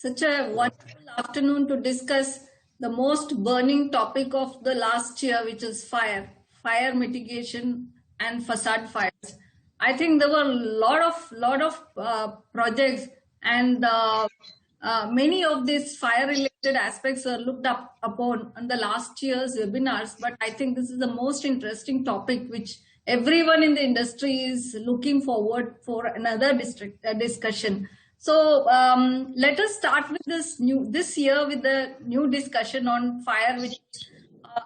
Such a wonderful afternoon to discuss the most burning topic of the last year, which is fire mitigation and facade fires. I think there were a lot of projects, and many of these fire-related aspects are looked up upon on the last year's webinars. But I think this is the most interesting topic, which everyone in the industry is looking forward for another discussion. So let us start with this year with the new discussion on fire, which is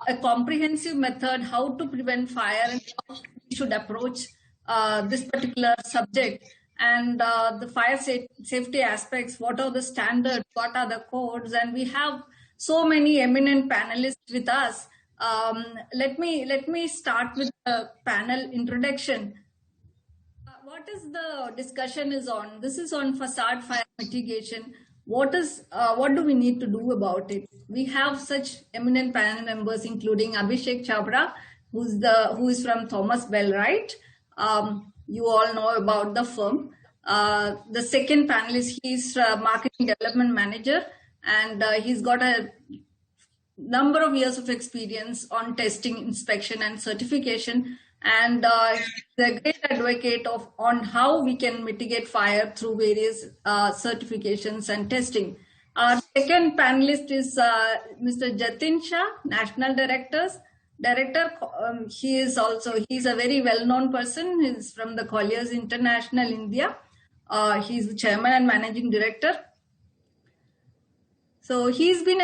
a comprehensive method how to prevent fire and how we should approach this particular subject, and the fire safety aspects. What are the standards? What are the codes? And we have so many eminent panelists with us. Let me start with the panel introduction. What is the discussion is on? This is on facade fire mitigation. What do we need to do about it? We have such eminent panel members, including Abhishek Chabra, who is from Thomas Bell, right? You all know about the firm. The second panelist, he's marketing development manager, and he's got a number of years of experience on testing, inspection, and certification. And he's a great advocate on how we can mitigate fire through various certifications and testing. Our second panelist is Mr. Jatin Shah, National Director. He's a very well-known person. He's from the Colliers International India. He's the chairman and managing director. So he's been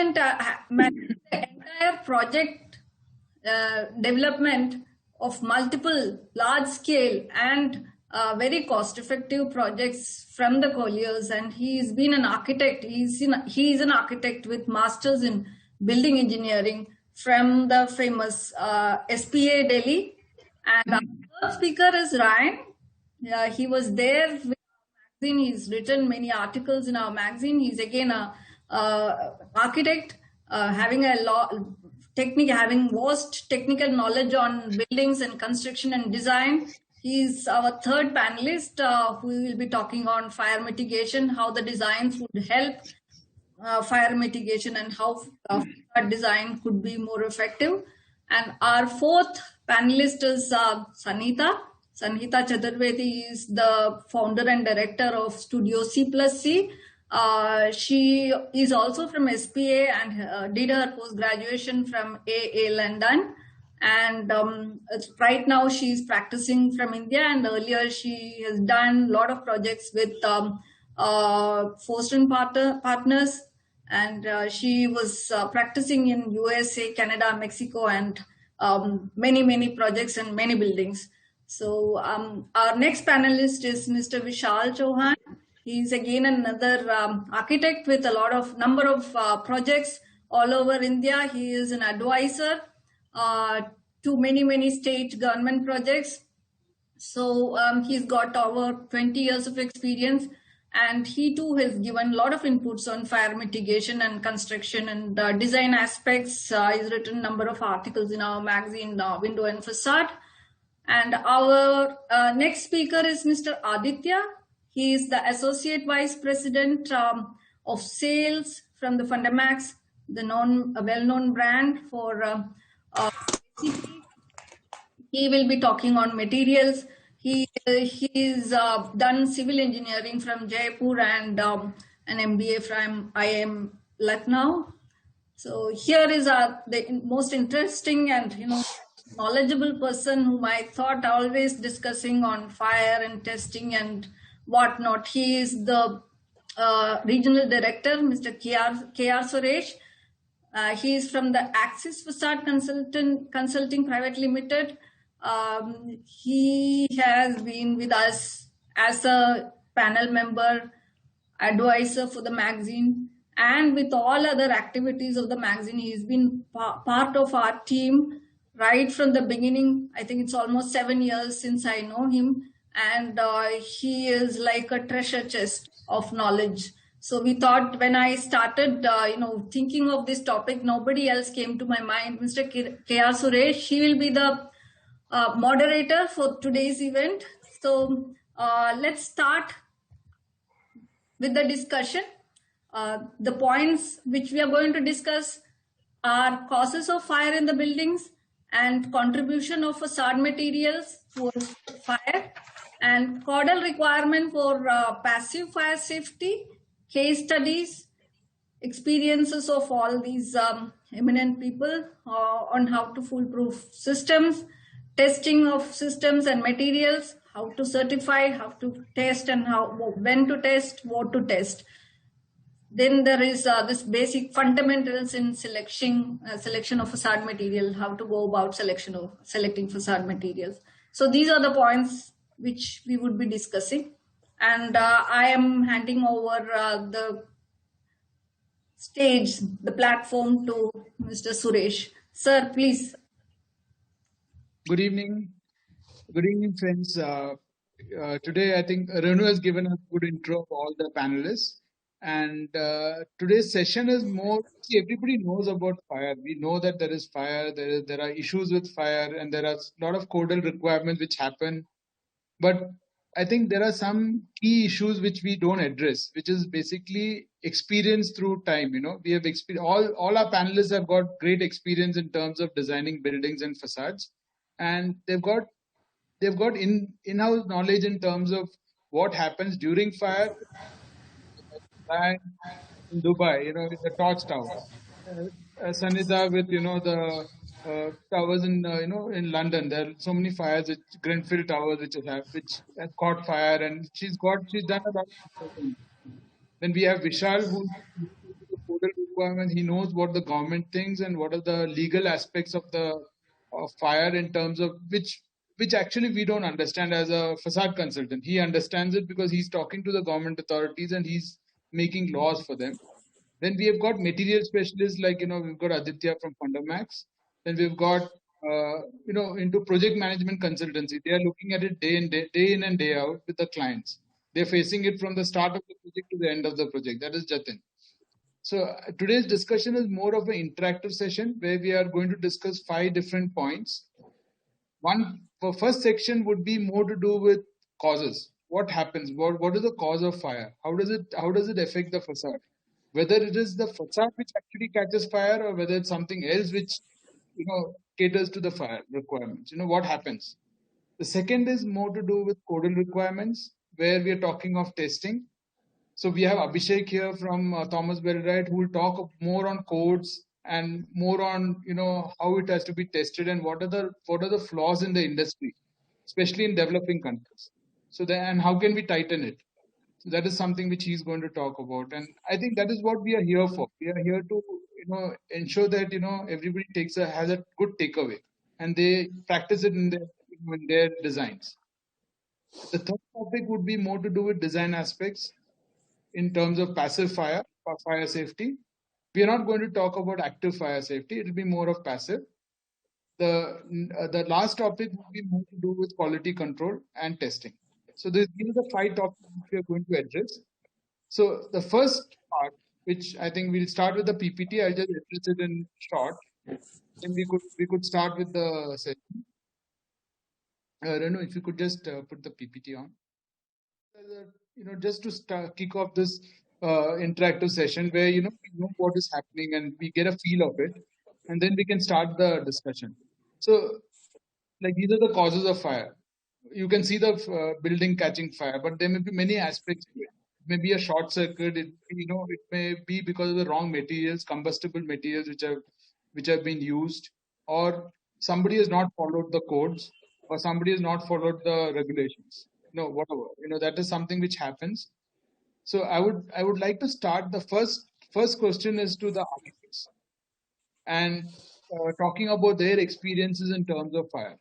managing the entire project development of multiple large-scale and very cost-effective projects from the Colliers, and he's been an architect. He is an architect with masters in building engineering from the famous SPA Delhi. And our third speaker is Ryan. He was there with our magazine. He's written many articles in our magazine. He's again a architect, having vast technical knowledge on buildings and construction and design. He's our third panelist who will be talking on fire mitigation, how the designs would help fire mitigation, and how design could be more effective. And our fourth panelist is Sanita Chaturvedi. Is the founder and director of Studio C+C. She is also from SPA and did her post-graduation from AA London. And right now she's practicing from India, and earlier she has done a lot of projects with Forstern Partners, and she was practicing in USA, Canada, Mexico, and many projects and many buildings. So our next panelist is Mr. Vishal Johan. He's again another architect with a number of projects all over India. He is an advisor to many state government projects. So he's got over 20 years of experience, and he too has given a lot of inputs on fire mitigation and construction and design aspects. He's written a number of articles in our magazine, Window and Facade. And our next speaker is Mr. Aditya. He is the Associate Vice President of Sales from the Fundamax, the well-known brand for He will be talking on materials. He's done civil engineering from Jaipur and an MBA from IIM Lucknow. So here is the most interesting and knowledgeable person whom I thought always discussing on fire and testing and whatnot. He is the regional director, Mr. K.R. Suresh. He is from the Axis Facade Consulting Private Limited. He has been with us as a panel member, advisor for the magazine, and with all other activities of the magazine. He's been part of our team right from the beginning. I think it's almost 7 years since I know him. And he is like a treasure chest of knowledge. So we thought, when I started, thinking of this topic, nobody else came to my mind. Mr. K.R. Suresh, he will be the moderator for today's event. So let's start with the discussion. The points which we are going to discuss are causes of fire in the buildings and contribution of facade materials towards fire and Codal requirement for passive fire safety, case studies, experiences of all these eminent people on how to foolproof systems, testing of systems and materials, how to certify, how to test, and how when to test, what to test. Then there is this basic fundamentals in selection of facade material, how to go about selecting facade materials. So these are the points which we would be discussing, and I am handing over the stage, the platform to Mr. Suresh. Sir, please. Good evening. Good evening, friends. Today, I think Renu has given a good intro of all the panelists. And today's session is more, see, everybody knows about fire. We know that there is fire, there are issues with fire, and there are a lot of codal requirements which happen. But I think there are some key issues which we don't address, which is basically experience through time. We have all our panelists have got great experience in terms of designing buildings and facades, and they've got in-house knowledge in terms of what happens during fire. And in Dubai, the torch towers. Sanida with the towers in in London. There are so many fires at Grenfell Towers which have caught fire, and she's done a lot of things. Then we have Vishal, who the codal requirement. He knows what the government thinks and what are the legal aspects of the fire in terms of which actually we don't understand as a facade consultant. He understands it because he's talking to the government authorities and he's making laws for them. Then we have got material specialists like we've got Aditya from Fundamax. Then we've got into project management consultancy. They are looking at it day in and day out with the clients. They're facing it from the start of the project to the end of the project. That is Jatin. So today's discussion is more of an interactive session where we are going to discuss 5 different points. The first section would be more to do with causes. What happens? What is the cause of fire? How does it affect the facade? Whether it is the facade which actually catches fire or whether it's something else which caters to the fire requirements. What happens? The second is more to do with codal requirements, where we are talking of testing. So we have Abhishek here from Thomas Wellwright, who will talk more on codes and more on how it has to be tested and what are the flaws in the industry, especially in developing countries. So and how can we tighten it? So that is something which he's going to talk about, and I think that is what we are here for. We are here to ensure that everybody has a good takeaway and they practice it in their designs. The third topic would be more to do with design aspects in terms of passive fire or fire safety. We are not going to talk about active fire safety. It will be more of passive. The last topic would be more to do with quality control and testing. So these are the 5 topics which we are going to address. So the first part, which I think we'll start with the PPT, I'll just address it in short. Then we could start with the session. Renu, if you could just put the PPT on. Just to kick off this interactive session where we know what is happening and we get a feel of it, and then we can start the discussion. So, like, these are the causes of fire. You can see the building catching fire, but there may be many aspects to it. It may be a short circuit. It may be because of the wrong materials, combustible materials which have been used, or somebody has not followed the codes, or somebody has not followed the regulations. Whatever. That is something which happens. So I would like to start. The first question is to the architects and talking about their experiences in terms of fire.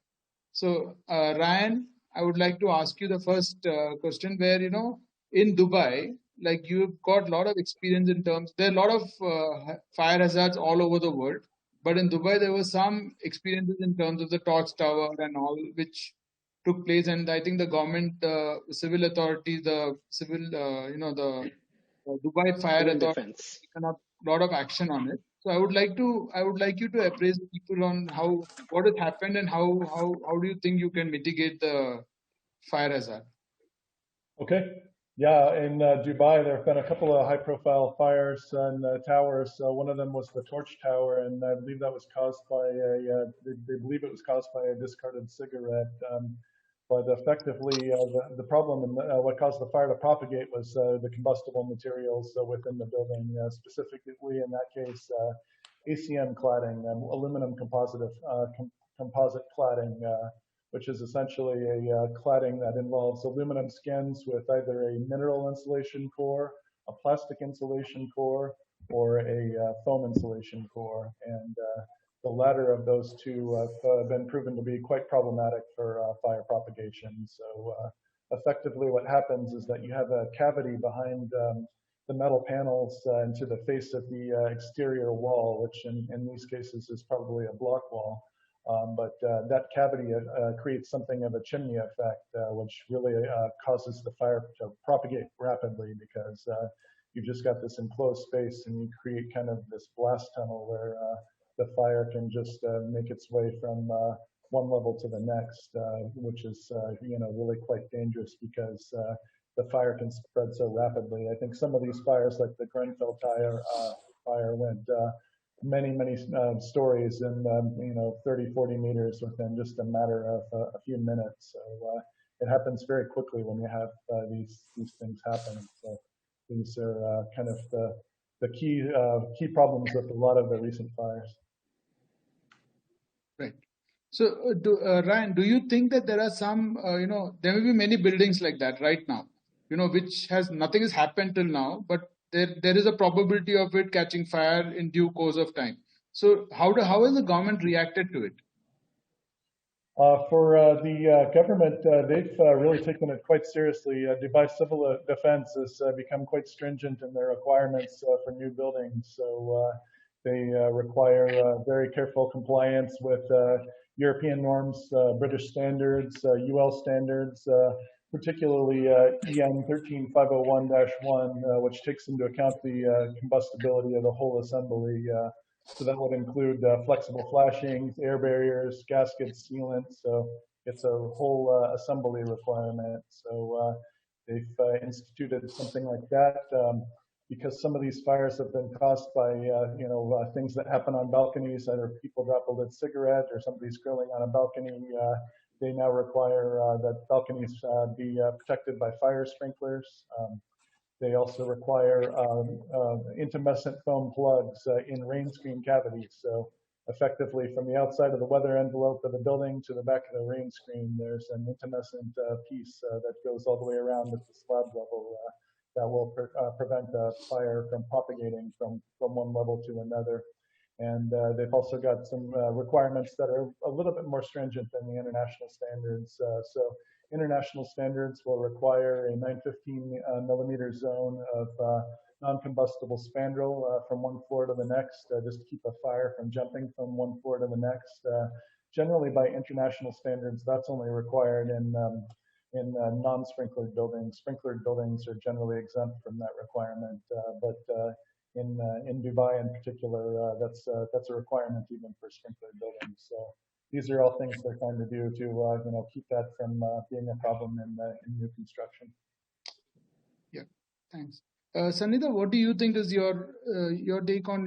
So Ryan, I would like to ask you the first question where in Dubai, like, you've got a lot of experience in terms. There are a lot of fire hazards all over the world, but in Dubai there were some experiences in terms of the torch tower and all which took place, and I think the government, civil authorities, the civil, the Dubai Fire Authority taken up a lot of action on it. So I would like you to appraise people on what has happened and how do you think you can mitigate the fire hazard? Okay. Yeah, in Dubai, there have been a couple of high-profile fires in towers. One of them was the Torch Tower, and I believe that was caused by they believe it was caused by a discarded cigarette. But effectively, the problem and what caused the fire to propagate was the combustible materials within the building, specifically in that case, ACM cladding, aluminum composite cladding. Which is essentially a cladding that involves aluminum skins with either a mineral insulation core, a plastic insulation core, or a foam insulation core. And the latter of those two have been proven to be quite problematic for fire propagation. So effectively what happens is that you have a cavity behind the metal panels into the face of the exterior wall, which in these cases is probably a block wall. But that cavity creates something of a chimney effect, which really causes the fire to propagate rapidly because you've just got this enclosed space and you create kind of this blast tunnel where the fire can just make its way from one level to the next, which is really quite dangerous because the fire can spread so rapidly. I think some of these fires, like the Grenfell fire, went many stories in 30, 40 meters within just a matter of a few minutes. So it happens very quickly when you have these things happen. So these are kind of the key problems with a lot of the recent fires. Right. So, Ryan, do you think that there are some, there may be many buildings like that right now, which nothing has happened till now, but there is a probability of it catching fire in due course of time. So, how has the government reacted to it? For the government, they've really taken it quite seriously. Dubai Civil Defense has become quite stringent in their requirements for new buildings. So they require very careful compliance with European norms, British standards, UL standards, particularly EN 13501-1, which takes into account the combustibility of the whole assembly. So that would include flexible flashings, air barriers, gaskets, sealants. So it's a whole assembly requirement. So they've instituted something like that because some of these fires have been caused by things that happen on balconies, either people drop a lit cigarette or somebody's grilling on a balcony. They now require that balconies be protected by fire sprinklers. They also require intumescent foam plugs in rain screen cavities. So effectively from the outside of the weather envelope of the building to the back of the rain screen, there's an intumescent piece that goes all the way around at the slab level that will prevent fire from propagating from one level to another. And they've also got some requirements that are a little bit more stringent than the international standards. So international standards will require a 915 millimeter zone of non-combustible spandrel from one floor to the next, just to keep a fire from jumping from one floor to the next. Generally, by international standards, that's only required in non-sprinklered buildings. Sprinklered buildings are generally exempt from that requirement, but in Dubai in particular, that's a requirement even for sprinklered buildings. So these are all things they're trying to do to keep that from being a problem in new construction. Yeah, thanks. Sanida, what do you think is your take on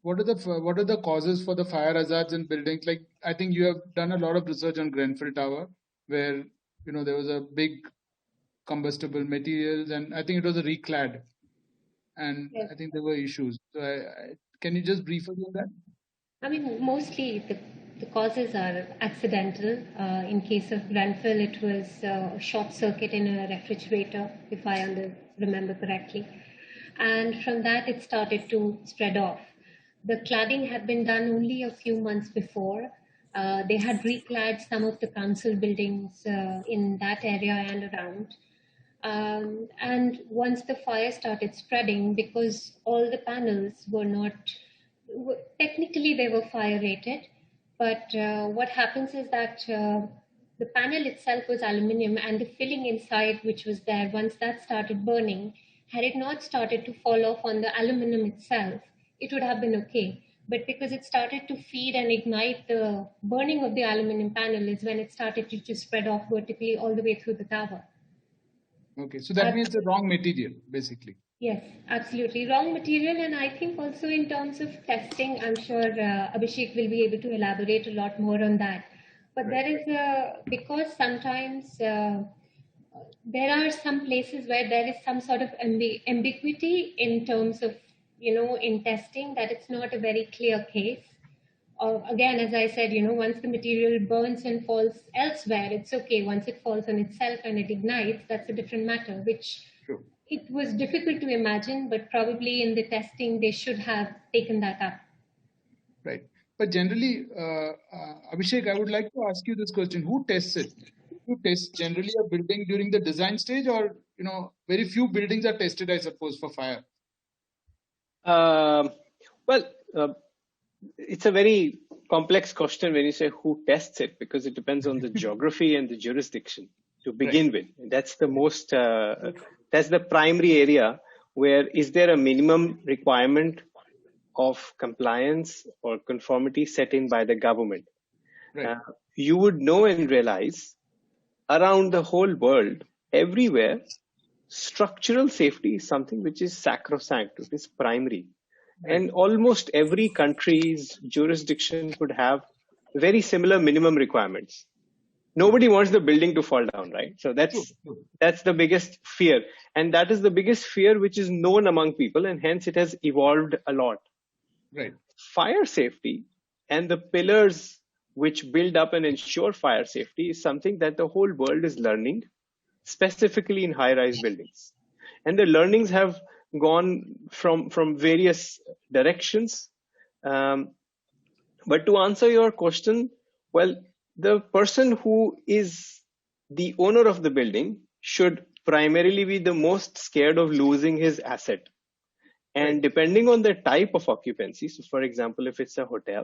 what are the causes for the fire hazards in buildings? Like I think you have done a lot of research on Grenfell Tower, where there was a big combustible materials, and I think it was a reclad, and yes. I think there were issues. So can you just brief us on that? I mean, mostly the causes are accidental. In case of Grenfell, it was a short circuit in a refrigerator, if I remember correctly. And from that, it started to spread off. The cladding had been done only a few months before. They had reclad some of the council buildings in that area and around. And once the fire started spreading, because all the panels were not, technically they were fire rated, but what happens is that the panel itself was aluminium, and the filling inside, which was there, once that started burning, had it not started to fall off on the aluminum itself, it would have been okay. But because it started to feed and ignite the burning of the aluminum panel is when it started to just spread off vertically all the way through the tower. Okay, so that means the wrong material, basically. Yes, absolutely. Wrong material. And I think also in terms of testing, I'm sure Abhishek will be able to elaborate a lot more on that. But there is because sometimes there are some places where there is some sort of ambiguity in terms of, in testing, that it's not a very clear case. Again, as I said, once the material burns and falls elsewhere, it's okay. Once it falls on itself and it ignites, that's a different matter, which True. it was difficult to imagine, but probably in the testing, they should have taken that up. Right. But generally, Abhishek, I would like to ask you this question. Who tests it? Do you test generally a building during the design stage, or, very few buildings are tested, I suppose, for fire? Well, it's a very complex question when you say who tests it, because it depends on the geography and the jurisdiction to begin with. That's the most, that's the primary area where is there a minimum requirement of compliance or conformity set in by the government. Right. You would know and realize around the whole world, everywhere, structural safety is something which is sacrosanct, it is primary. Right. And almost every country's jurisdiction would have very similar minimum requirements. Nobody wants the building to fall down, right? So that's the biggest fear. And that is the biggest fear which is known among people, and hence it has evolved a lot. Right. Fire safety and the pillars which build up and ensure fire safety is something that the whole world is learning, specifically in high-rise buildings. And the learnings have gone from various directions. But to answer your question, well, the person who is the owner of the building should primarily be the most scared of losing his asset. And depending on the type of occupancy, so for example, if it's a hotel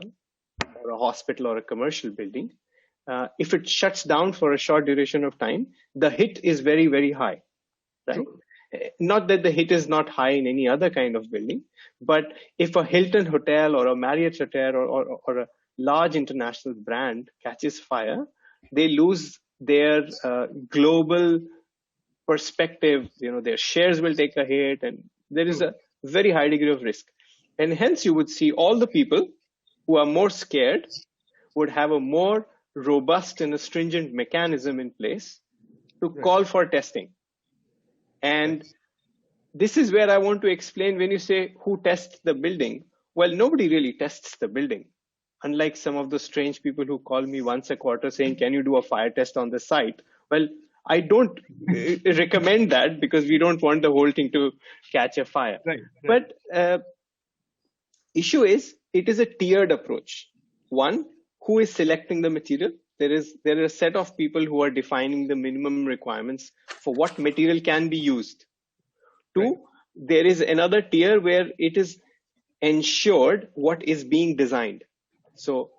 or a hospital or a commercial building, if it shuts down for a short duration of time, the hit is very, very high, right? True. Not that the hit is not high in any other kind of building, but if a Hilton hotel or a Marriott hotel or a large international brand catches fire, they lose their global perspective. Their shares will take a hit, and there is a very high degree of risk. And hence you would see all the people who are more scared would have a more robust and a stringent mechanism in place to call for testing. And this is where I want to explain when you say who tests the building. Well, nobody really tests the building. Unlike some of the strange people who call me once a quarter saying, can you do a fire test on the site? Well, I don't recommend that because we don't want the whole thing to catch a fire. Right. But issue is, it is a tiered approach. One, who is selecting the material? There is a set of people who are defining the minimum requirements for what material can be used. Two, there is another tier where it is ensured what is being designed. So,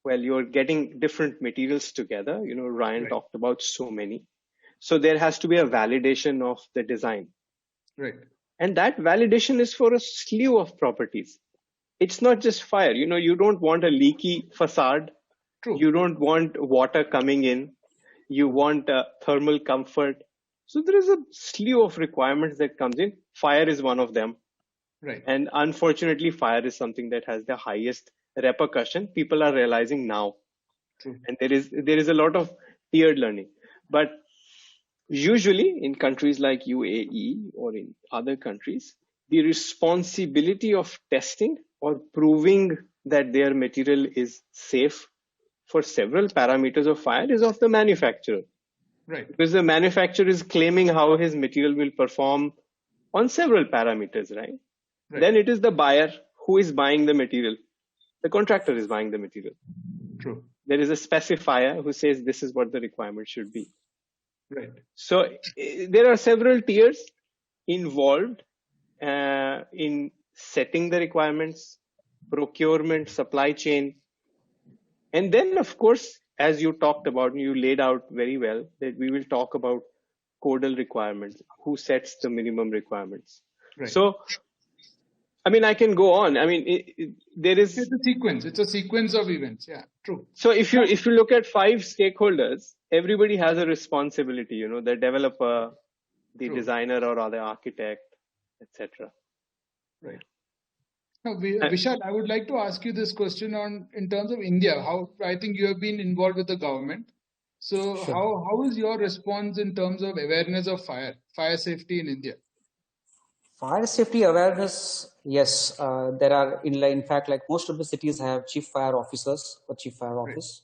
well, you're getting different materials together. Ryan talked about so many. So there has to be a validation of the design. Right. And that validation is for a slew of properties. It's not just fire. You don't want a leaky facade. True. You don't want water coming in. You want thermal comfort. So there is a slew of requirements that comes in. Fire is one of them. Right. And unfortunately, fire is something that has the highest repercussion. People are realizing now. True. And there is a lot of tiered learning. But usually in countries like UAE or in other countries, the responsibility of testing or proving that their material is safe for several parameters of fire is of the manufacturer. Right. Because the manufacturer is claiming how his material will perform on several parameters, right? Then it is the buyer who is buying the material. The contractor is buying the material. True. There is a specifier who says this is what the requirement should be. Right. So there are several tiers involved in setting the requirements, procurement, supply chain. And then, of course, as you talked about, and you laid out very well, that we will talk about Codal requirements, who sets the minimum requirements. Right. So, I can go on. There is... It's a sequence. It's a sequence of events. Yeah, true. So if you look at 5 stakeholders, everybody has a responsibility, the developer, the True. designer or the architect, etc. Right. Now, Vishal, I would like to ask you this question on in terms of India. How I think you have been involved with the government. So Sure. how is your response in terms of awareness of fire safety in India? Fire safety awareness, yes, there are in fact, like most of the cities have chief fire officers or chief fire Right. office.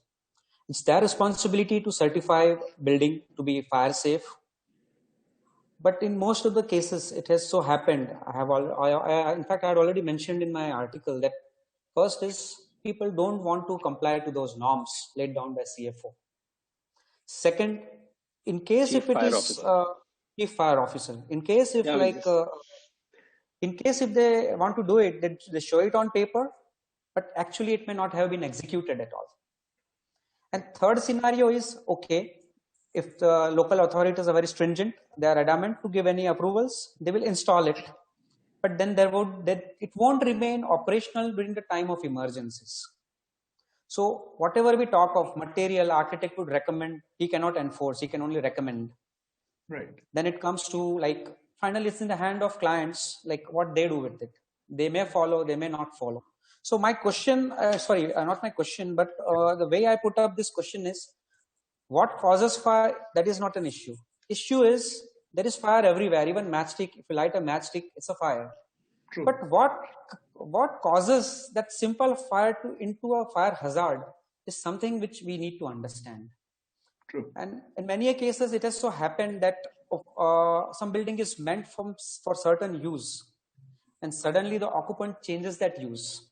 It's their responsibility to certify building to be fire safe. But in most of the cases, it has so happened. In fact, I had already mentioned in my article that first is people don't want to comply to those norms laid down by CFO. Second, in case Chief if it fire is officer. chief fire officer, in case if Yeah, in case if they want to do it, they show it on paper, but actually it may not have been executed at all. And third scenario is, okay, if the local authorities are very stringent, they are adamant to give any approvals, they will install it. But then it won't remain operational during the time of emergencies. So whatever we talk of material, architect would recommend, he cannot enforce, he can only recommend. Right. Then it comes to like, finally it's in the hand of clients, like what they do with it. They may follow, they may not follow. So my question, not my question, but the way I put up this question is, what causes fire? That is not an issue. Issue is, there is fire everywhere, even matchstick. If you light a matchstick, it's a fire. True. But what causes that simple fire into a fire hazard is something which we need to understand. True. And in many cases, it has so happened that some building is meant for certain use, and suddenly the occupant changes that use.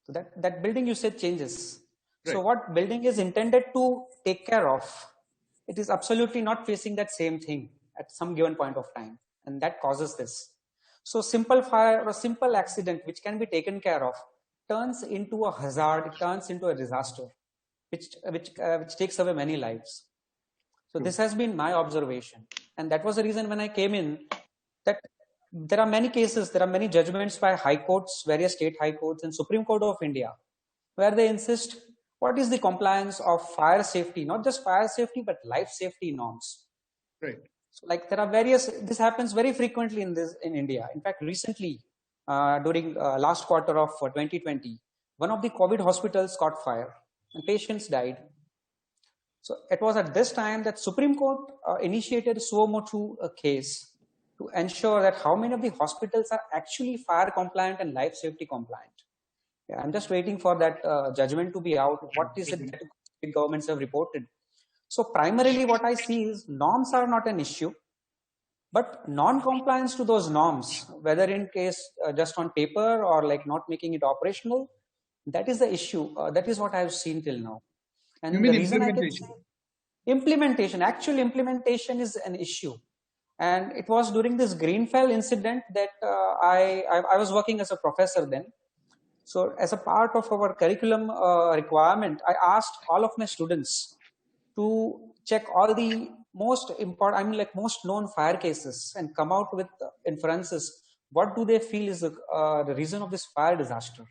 So that building usage changes. Right. So what building is intended to take care of, it is absolutely not facing that same thing at some given point of time, and that causes this. So simple fire or a simple accident which can be taken care of turns into a hazard, it turns into a disaster, which takes away many lives. So this has been my observation, and that was the reason when I came in, that there are many cases, there are many judgments by high courts, various state high courts and Supreme Court of India, where they insist what is the compliance of fire safety, not just fire safety, but life safety norms. Right. So like there are this happens very frequently in India. In fact, recently, during last quarter of 2020, one of the COVID hospitals caught fire and patients died. So it was at this time that Supreme Court initiated a suo motu case to ensure that how many of the hospitals are actually fire compliant and life safety compliant. Yeah, I'm just waiting for that judgment to be out. What is it that the governments have reported? So primarily what I see is norms are not an issue, but non-compliance to those norms, whether in case just on paper or like not making it operational, that is the issue. That is what I've seen till now. And You mean the reason implementation? Actual implementation is an issue. And it was during this Greenfell incident that I was working as a professor then. So as a part of our curriculum requirement, I asked all of my students to check all the most important, most known fire cases and come out with inferences. What do they feel is the reason of this fire disaster?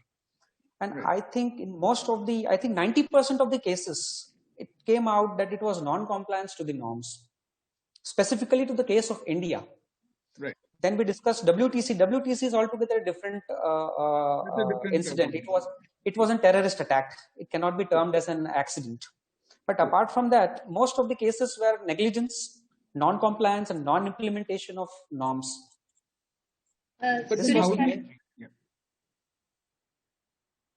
And I think in most of I think 90% of the cases, it came out that it was non-compliance to the norms, specifically to the case of India. Right. Then we discussed WTC. WTC is altogether a different incident. It was a terrorist attack. It cannot be termed as an accident. But apart from that, most of the cases were negligence, non-compliance, and non-implementation of norms.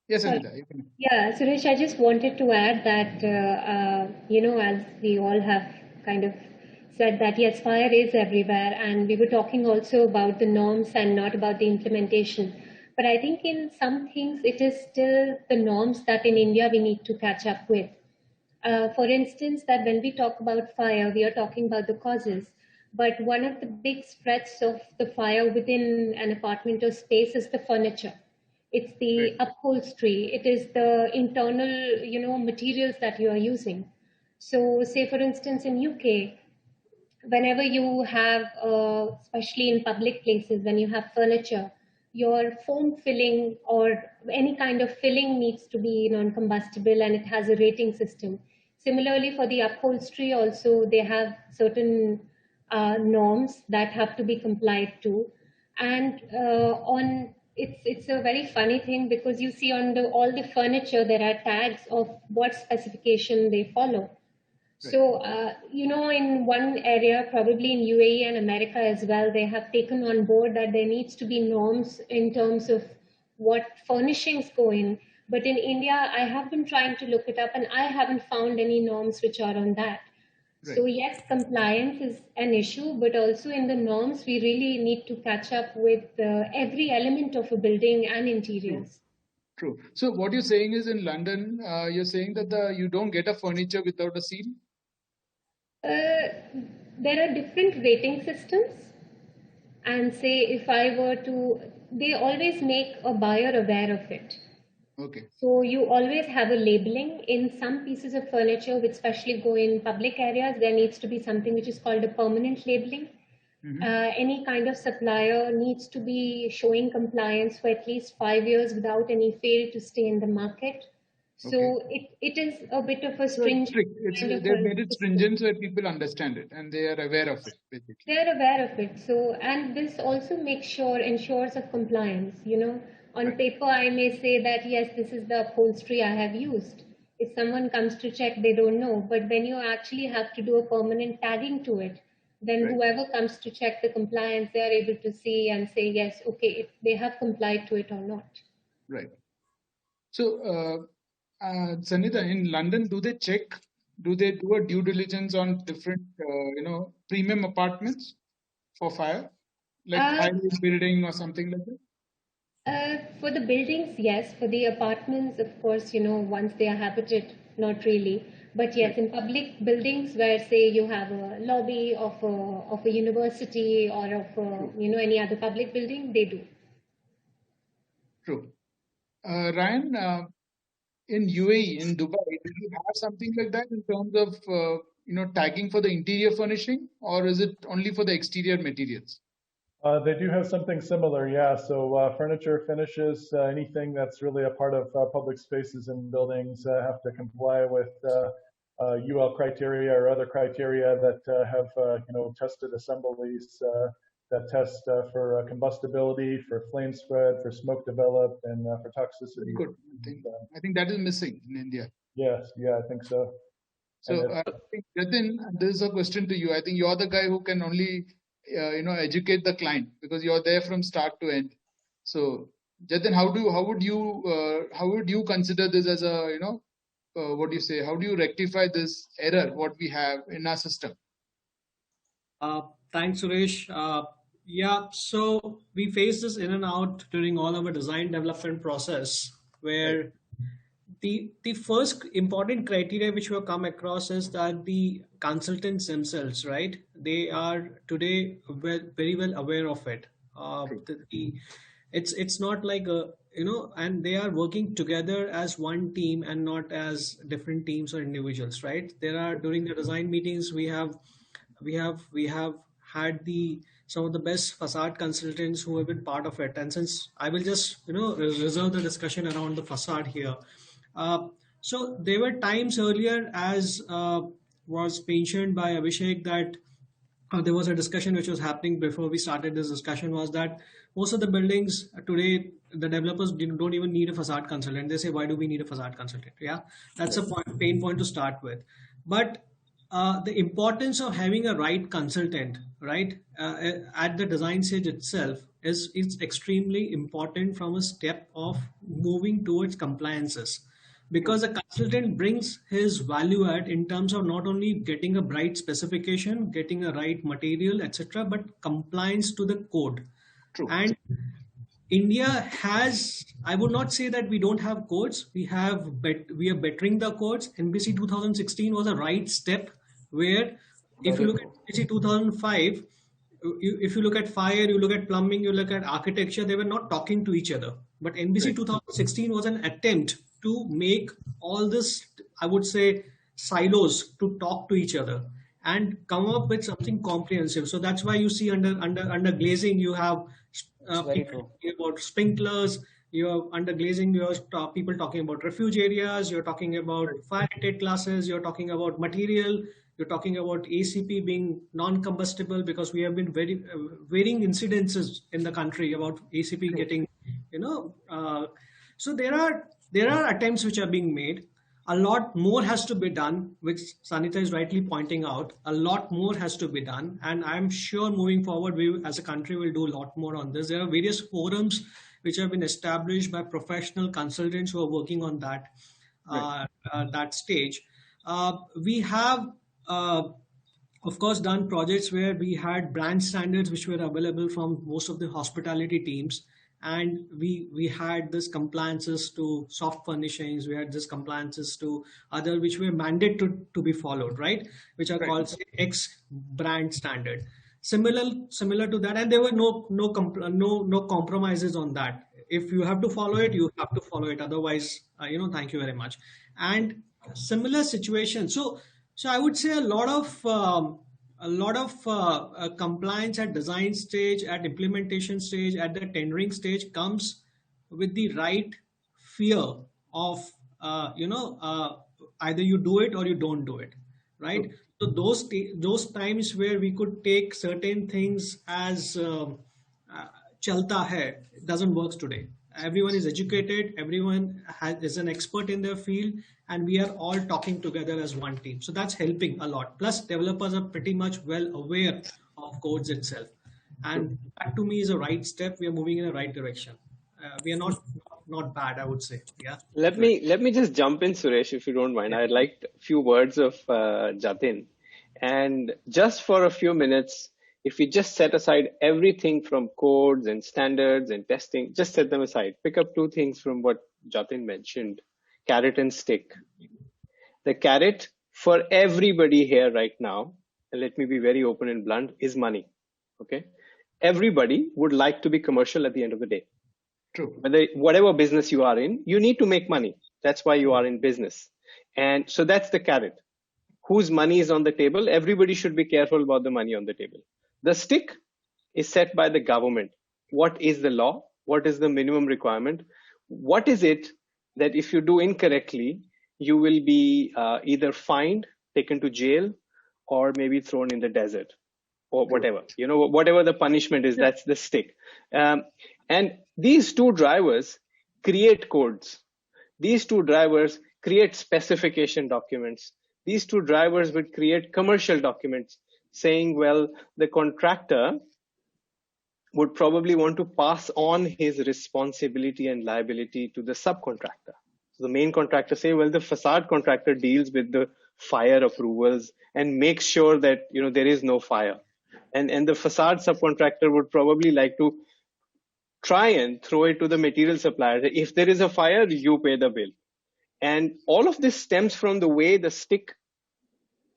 Yes, Anita. Yeah, Suresh, I just wanted to add that, as we all have kind of said that, yes, fire is everywhere. And we were talking also about the norms and not about the implementation. But I think in some things, it is still the norms that in India we need to catch up with. For instance, that when we talk about fire, we are talking about the causes. But one of the big threats of the fire within an apartment or space is the furniture. It's the upholstery. It is the internal, materials that you are using. So, say for instance, in UK, whenever you have, especially in public places, when you have furniture, your foam filling or any kind of filling needs to be non-combustible, and it has a rating system. Similarly, for the upholstery also, they have certain norms that have to be complied to. And it's a very funny thing, because you see on all the furniture there are tags of what specification they follow. So, in one area, probably in UAE and America as well, they have taken on board that there needs to be norms in terms of what furnishings go in. But in India, I have been trying to look it up, and I haven't found any norms which are on that. So yes, compliance is an issue, but also in the norms, we really need to catch up with every element of a building and interiors. True. So what you're saying is, in London, you're saying that you don't get a furniture without a seal? There are different rating systems, and say if I were to, they always make a buyer aware of it. Okay. So you always have a labeling in some pieces of furniture, which especially go in public areas. There needs to be something which is called a permanent labeling. Any kind of supplier needs to be showing compliance for at least 5 years without any fail to stay in the market. So it is a bit of a stringent. They've made it stringent so that people understand it and they are aware of it, basically. They are aware of it. So, and this also ensures of compliance. On paper, I may say that yes, this is the upholstery I have used. If someone comes to check, they don't know. But when you actually have to do a permanent tagging to it, then whoever comes to check the compliance, they are able to see and say yes, okay, if they have complied to it or not. Right. So, Sanita, in London, do they do a due diligence on different, premium apartments for fire? Like high-rise building or something like that? For the buildings, yes. For the apartments, of course, once they are habited, not really. But yes, in public buildings where, say, you have a lobby of a university or of any other public building, they do. True. Ryan, in UAE, in Dubai, do you have something like that in terms of tagging for the interior furnishing, or is it only for the exterior materials? They do have something similar, yeah. So furniture, finishes, anything that's really a part of public spaces and buildings have to comply with UL criteria or other criteria that have tested assemblies that test for combustibility, for flame spread, for smoke develop, and for toxicity. Good. I think that is missing in India. Yes, yeah, I think so. So, I think, Jatin, this is a question to you. I think you're the guy who can only educate the client, because you're there from start to end. So, Jatin, how would you consider this as a what do you say? How do you rectify this error what we have in our system? Thanks, Suresh. Yeah, so we face this in and out during all our design development process, where the first important criteria which we have come across is that the consultants themselves, right? They are today very well aware of it. It's not like and they are working together as one team and not as different teams or individuals, right? During the design meetings, we have had some of the best facade consultants who have been part of it. And since I will just reserve the discussion around the facade here. So there were times earlier, as was mentioned by Abhishek, that there was a discussion which was happening before we started this discussion, was that most of the buildings today, the developers don't even need a facade consultant. They say, why do we need a facade consultant? Yeah, that's a pain point to start with. But the importance of having a right consultant, right, at the design stage itself is extremely important from a step of moving towards compliances. Because a consultant brings his value add in terms of not only getting a bright specification, getting a right material, etc., but compliance to the code. True. And India has, I would not say that we don't have codes. We are bettering the codes. NBC 2016 was a right step, where if you look at NBC 2005, if you look at fire, you look at plumbing, you look at architecture, they were not talking to each other. But NBC 2016 was an attempt to make all this, I would say, silos to talk to each other and come up with something comprehensive. So that's why you see under glazing, you have very true. about sprinklers, You're under glazing, you're people talking about refuge areas, you're talking about fire rated classes, you're talking about material, you're talking about ACP being non-combustible, because we have been very varying incidences in the country about ACP getting, so there are attempts which are being made. A lot more has to be done, which Sanita is rightly pointing out. A lot more has to be done, and I'm sure moving forward, we as a country will do a lot more on this. There are various forums which have been established by professional consultants who are working on that stage. We have, of course, done projects where we had brand standards which were available from most of the hospitality teams, and we had this compliances to soft furnishings, we had this compliances to other which were mandated to be followed, right, which are called X brand standard. Similar to that, and there were no compromises on that. If you have to follow it, you have to follow it, otherwise thank you very much. And similar situation, so I would say a lot of compliance at design stage, at implementation stage, at the tendering stage comes with the right fear of either you do it or you don't do it, right? So those times where we could take certain things as chalta hai, doesn't work today. Everyone is educated, everyone is an expert in their field, and we are all talking together as one team. So that's helping a lot. Plus, developers are pretty much well aware of codes itself, and that to me is a right step. We are moving in the right direction. We are not bad, I would say. Yeah. Let me just jump in, Suresh, if you don't mind. I'd like a few words of Jatin, and just for a few minutes, if we just set aside everything from codes and standards and testing, just set them aside. Pick up two things from what Jatin mentioned: carrot and stick. The carrot for everybody here right now, and let me be very open and blunt, is money. Okay, everybody would like to be commercial at the end of the day. True. Whatever business you are in, you need to make money. That's why you are in business. And so that's the carrot. Whose money is on the table? Everybody should be careful about the money on the table. The stick is set by the government. What is the law? What is the minimum requirement? What is it that if you do incorrectly, you will be either fined, taken to jail, or maybe thrown in the desert, or whatever, whatever the punishment is, that's the stick. And these two drivers create codes. These two drivers create specification documents. These two drivers would create commercial documents saying, well, the contractor would probably want to pass on his responsibility and liability to the subcontractor. So the main contractor say, well, the facade contractor deals with the fire approvals and makes sure that there is no fire. And the facade subcontractor would probably like to try and throw it to the material supplier. If there is a fire, you pay the bill. And all of this stems from the way the stick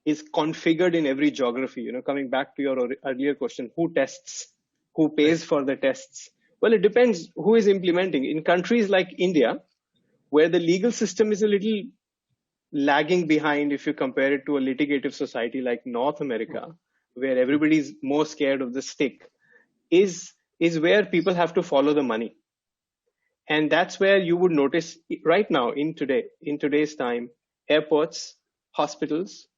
is configured in every geography. Coming back to your earlier question, who tests, who pays for the tests? Well, it depends who is implementing. In countries like India, where the legal system is a little lagging behind if you compare it to a litigative society like North America, where everybody's more scared of the stick, is where people have to follow the money. And that's where you would notice right now in today's time, airports, hospitals,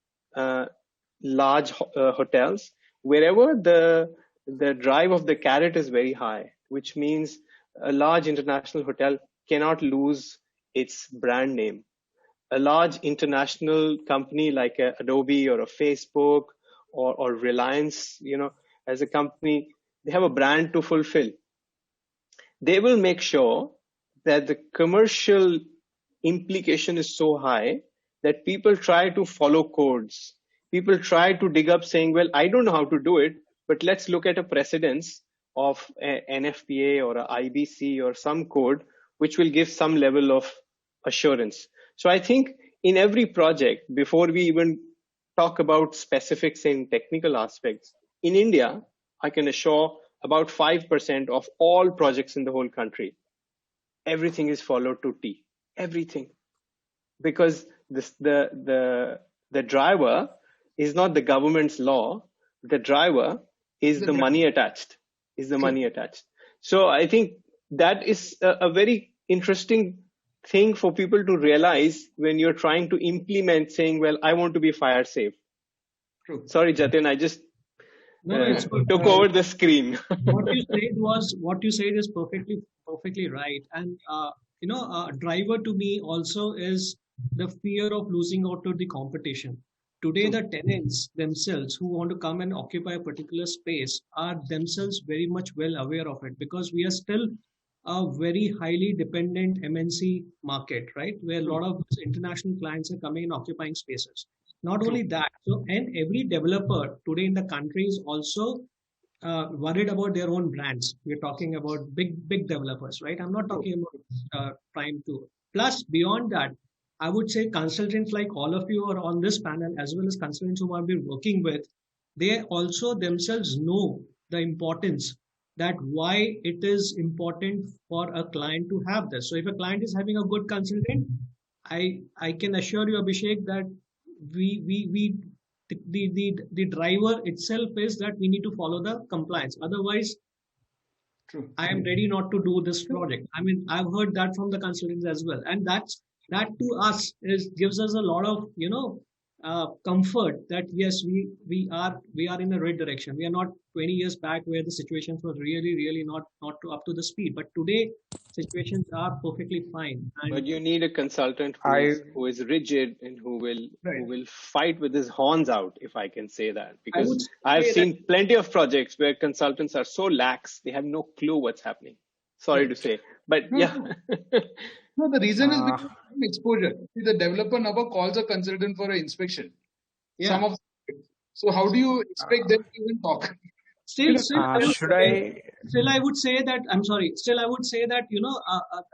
large hotels, wherever the drive of the carrot is very high, which means a large international hotel cannot lose its brand name. A large international company like Adobe or a Facebook or Reliance, as a company, they have a brand to fulfill. They will make sure that the commercial implication is so high that people try to follow codes. People try to dig up saying, well, I don't know how to do it, but let's look at a precedence of an NFPA or a IBC or some code, which will give some level of assurance. So I think in every project, before we even talk about specifics in technical aspects, in India, I can assure about 5% of all projects in the whole country, everything is followed to T. Everything. Because the driver is not the government's law. The driver is the money attached. So I think that is a very interesting thing for people to realize when you're trying to implement saying, well, I want to be fire safe. True. Sorry, Jatin, I just it's good. took over the screen. What you said is perfectly right. And a driver to me also is the fear of losing out to the competition. Today, the tenants themselves who want to come and occupy a particular space are themselves very much well aware of it, because we are still a very highly dependent MNC market, right? Where a lot of international clients are coming and occupying spaces. Not only that, and every developer today in the country is also worried about their own brands. We're talking about big developers, right? I'm not talking about prime two. Plus, beyond that, I would say consultants like all of you are on this panel, as well as consultants whom I've been working with, they also themselves know the importance, that why it is important for a client to have this. So if a client is having a good consultant, I can assure you, Abhishek, that the driver itself is that we need to follow the compliance. Otherwise, True. I am ready not to do this project. I mean, I've heard that from the consultants as well, and that to us gives us a lot of comfort that yes, we are in the right direction. We are not 20 years back where the situations were really not up to the speed, but today situations are perfectly fine. But you need a consultant who is rigid and who will fight with his horns out, if I can say that, because I've seen plenty of projects where consultants are so lax, they have no clue what's happening. Sorry to say, but yeah. No, the reason is because of exposure. See, the developer never calls a consultant for an inspection. Yeah. So how do you expect them to even talk? Still, I would say that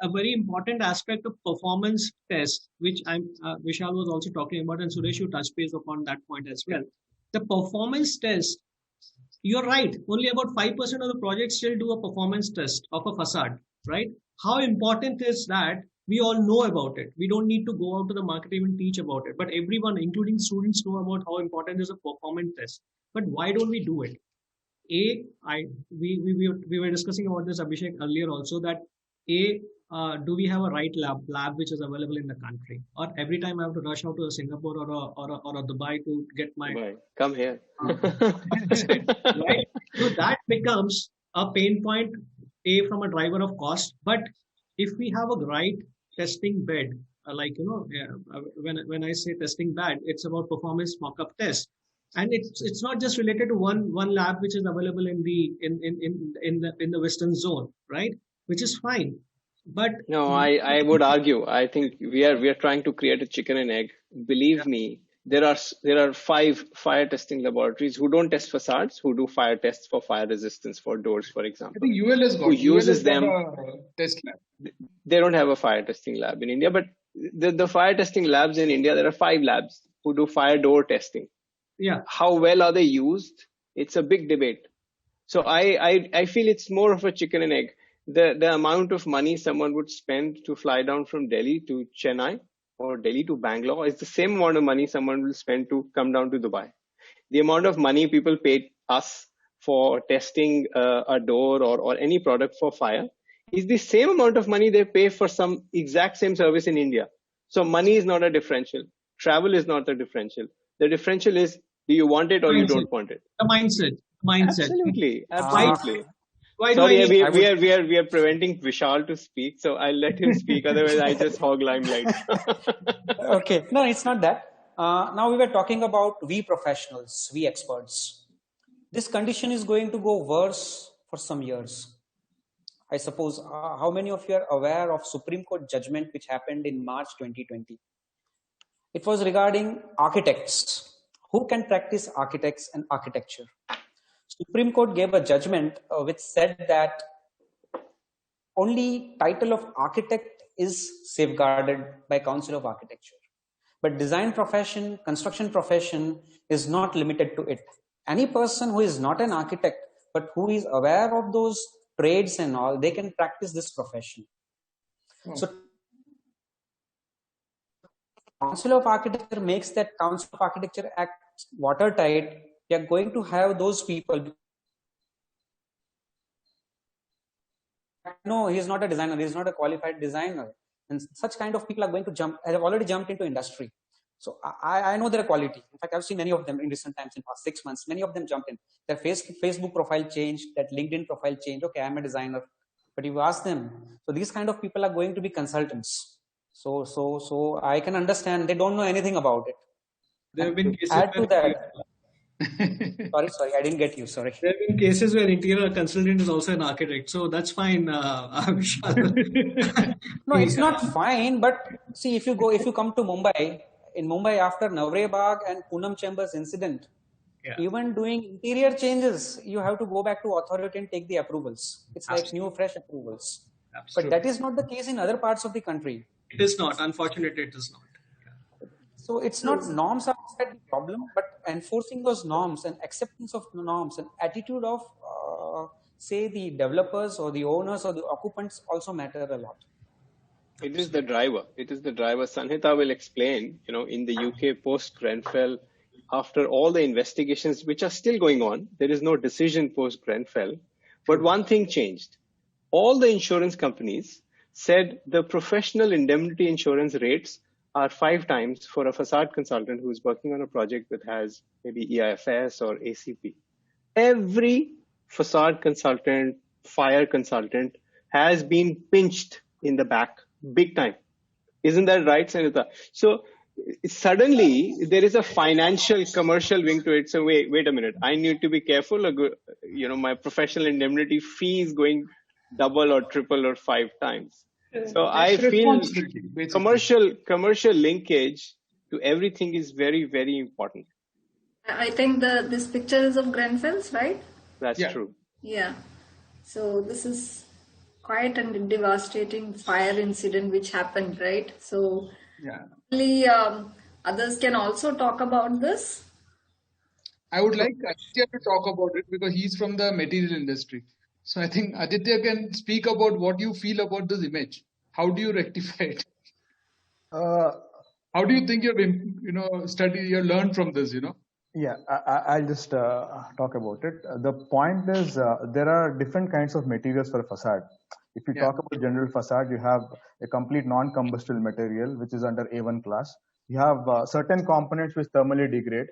a very important aspect of performance test, which Vishal was also talking about, and Suresh, you touched base upon that point as well. The performance test, you're right. Only about 5% of the projects still do a performance test of a facade, right? How important is that? We all know about it. We don't need to go out to the market even teach about it. But everyone, including students, know about how important is a performance test. But why don't we do it? We were discussing about this, Abhishek, earlier also, that do we have a right lab which is available in the country, or every time I have to rush out to Singapore or a Dubai to get my come here, right? So that becomes a pain point from a driver of cost. But if we have a right testing bed, when I say testing bed, it's about performance mock-up test. And it's not just related to one lab which is available in the Western zone, right? Which is fine. But no, I would argue. I think we are trying to create a chicken and egg. Believe me, there are 5 fire testing laboratories who don't test facades, who do fire tests for fire resistance for doors, for example. I think UL has got who uses them. A test lab. They don't have a fire testing lab in India, but the fire testing labs in India, there are 5 labs who do fire door testing. Yeah. How well are they used? It's a big debate. So I feel it's more of a chicken and egg. The amount of money someone would spend to fly down from Delhi to Chennai or Delhi to Bangalore is the same amount of money someone will spend to come down to Dubai. The amount of money people pay us for testing a door or any product for fire is the same amount of money they pay for some exact same service in India. So money is not a differential. Travel is not a differential. The differential is, do you want it or you don't want it? The mindset. Absolutely. Sorry, we are preventing Vishal to speak, so I'll let him speak. Otherwise, I just hog limelight. Okay, no, it's not that. Now we were talking about we professionals, we experts. This condition is going to go worse for some years. I suppose, how many of you are aware of Supreme Court judgment which happened in March 2020? It was regarding architects. Who can practice architects and architecture? Supreme Court gave a judgment which said that only title of architect is safeguarded by Council of Architecture. But design profession, construction profession is not limited to it. Any person who is not an architect, but who is aware of those trades and all, they can practice this profession. So Council of Architecture makes that Council of Architecture Act watertight. We are going to have those people No, he's not a designer. He's not a qualified designer. And such kind of people are going to jump, have already jumped into industry. So I know their quality. In fact, I've seen many of them in recent times, in past 6 months. Many of them jumped in. Their Facebook profile changed, that LinkedIn profile changed. Okay, I'm a designer. But you ask them, so these kind of people are going to be consultants. So I can understand they don't know anything about it. There have been cases Add to where that. Sorry, I didn't get you. Sorry. there have been cases where interior consultant is also an architect, so that's fine. Vishal. No, it's not fine. But see, if you come to Mumbai, in Mumbai after Navre Bagh and Poonam Chambers incident, even doing interior changes, you have to go back to authority and take the approvals. It's like new, fresh approvals. But that is not the case in other parts of the country. It is not. Unfortunately, it is not. So it's not norms are the problem, but enforcing those norms and acceptance of the norms and attitude of, say, the developers or the owners or the occupants also matter a lot. It is the driver. It is the driver. Sanhita will explain, in the UK post Grenfell, after all the investigations, which are still going on, there is no decision post Grenfell. But one thing changed. All the insurance companies said the professional indemnity insurance rates are 5 times for a facade consultant who is working on a project that has maybe EIFS or ACP. Every facade consultant, fire consultant has been pinched in the back big time. Isn't that right, Sanhita? So suddenly there is a financial commercial wing to it. So wait a minute. I need to be careful. My professional indemnity fee is going double or triple or 5 times. So I feel commercial linkage to everything is very, very important. I think this picture is of Grenfell's, right? That's true. Yeah. So this is quite a devastating fire incident which happened, right? So only others can also talk about this. I would like Aditya to talk about it because he's from the material industry. So I think Aditya can speak about what you feel about this image. How do you rectify it? How do you think you've learned from this? Yeah, I'll just talk about it. The point is there are different kinds of materials for a facade. If you talk about general facade, you have a complete non-combustible material, which is under A1 class. You have certain components which thermally degrade,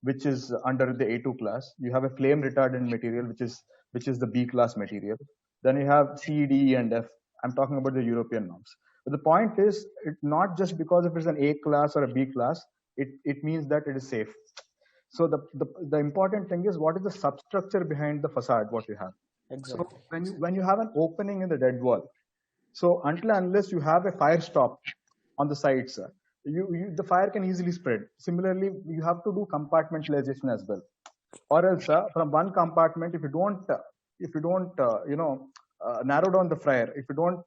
which is under the A2 class. You have a flame retardant material, which is the B class material. Then you have C, D, E, and F. I'm talking about the European norms. But the point is, it's not just because if it's an A class or a B class, it means that it is safe. So the important thing is what is the substructure behind the facade, what you have. Exactly. So when you have an opening in the dead wall, so unless you have a fire stop on the sides, the fire can easily spread. Similarly, you have to do compartmentalization as well, or else from one compartment, if you don't narrow down the fire, if you don't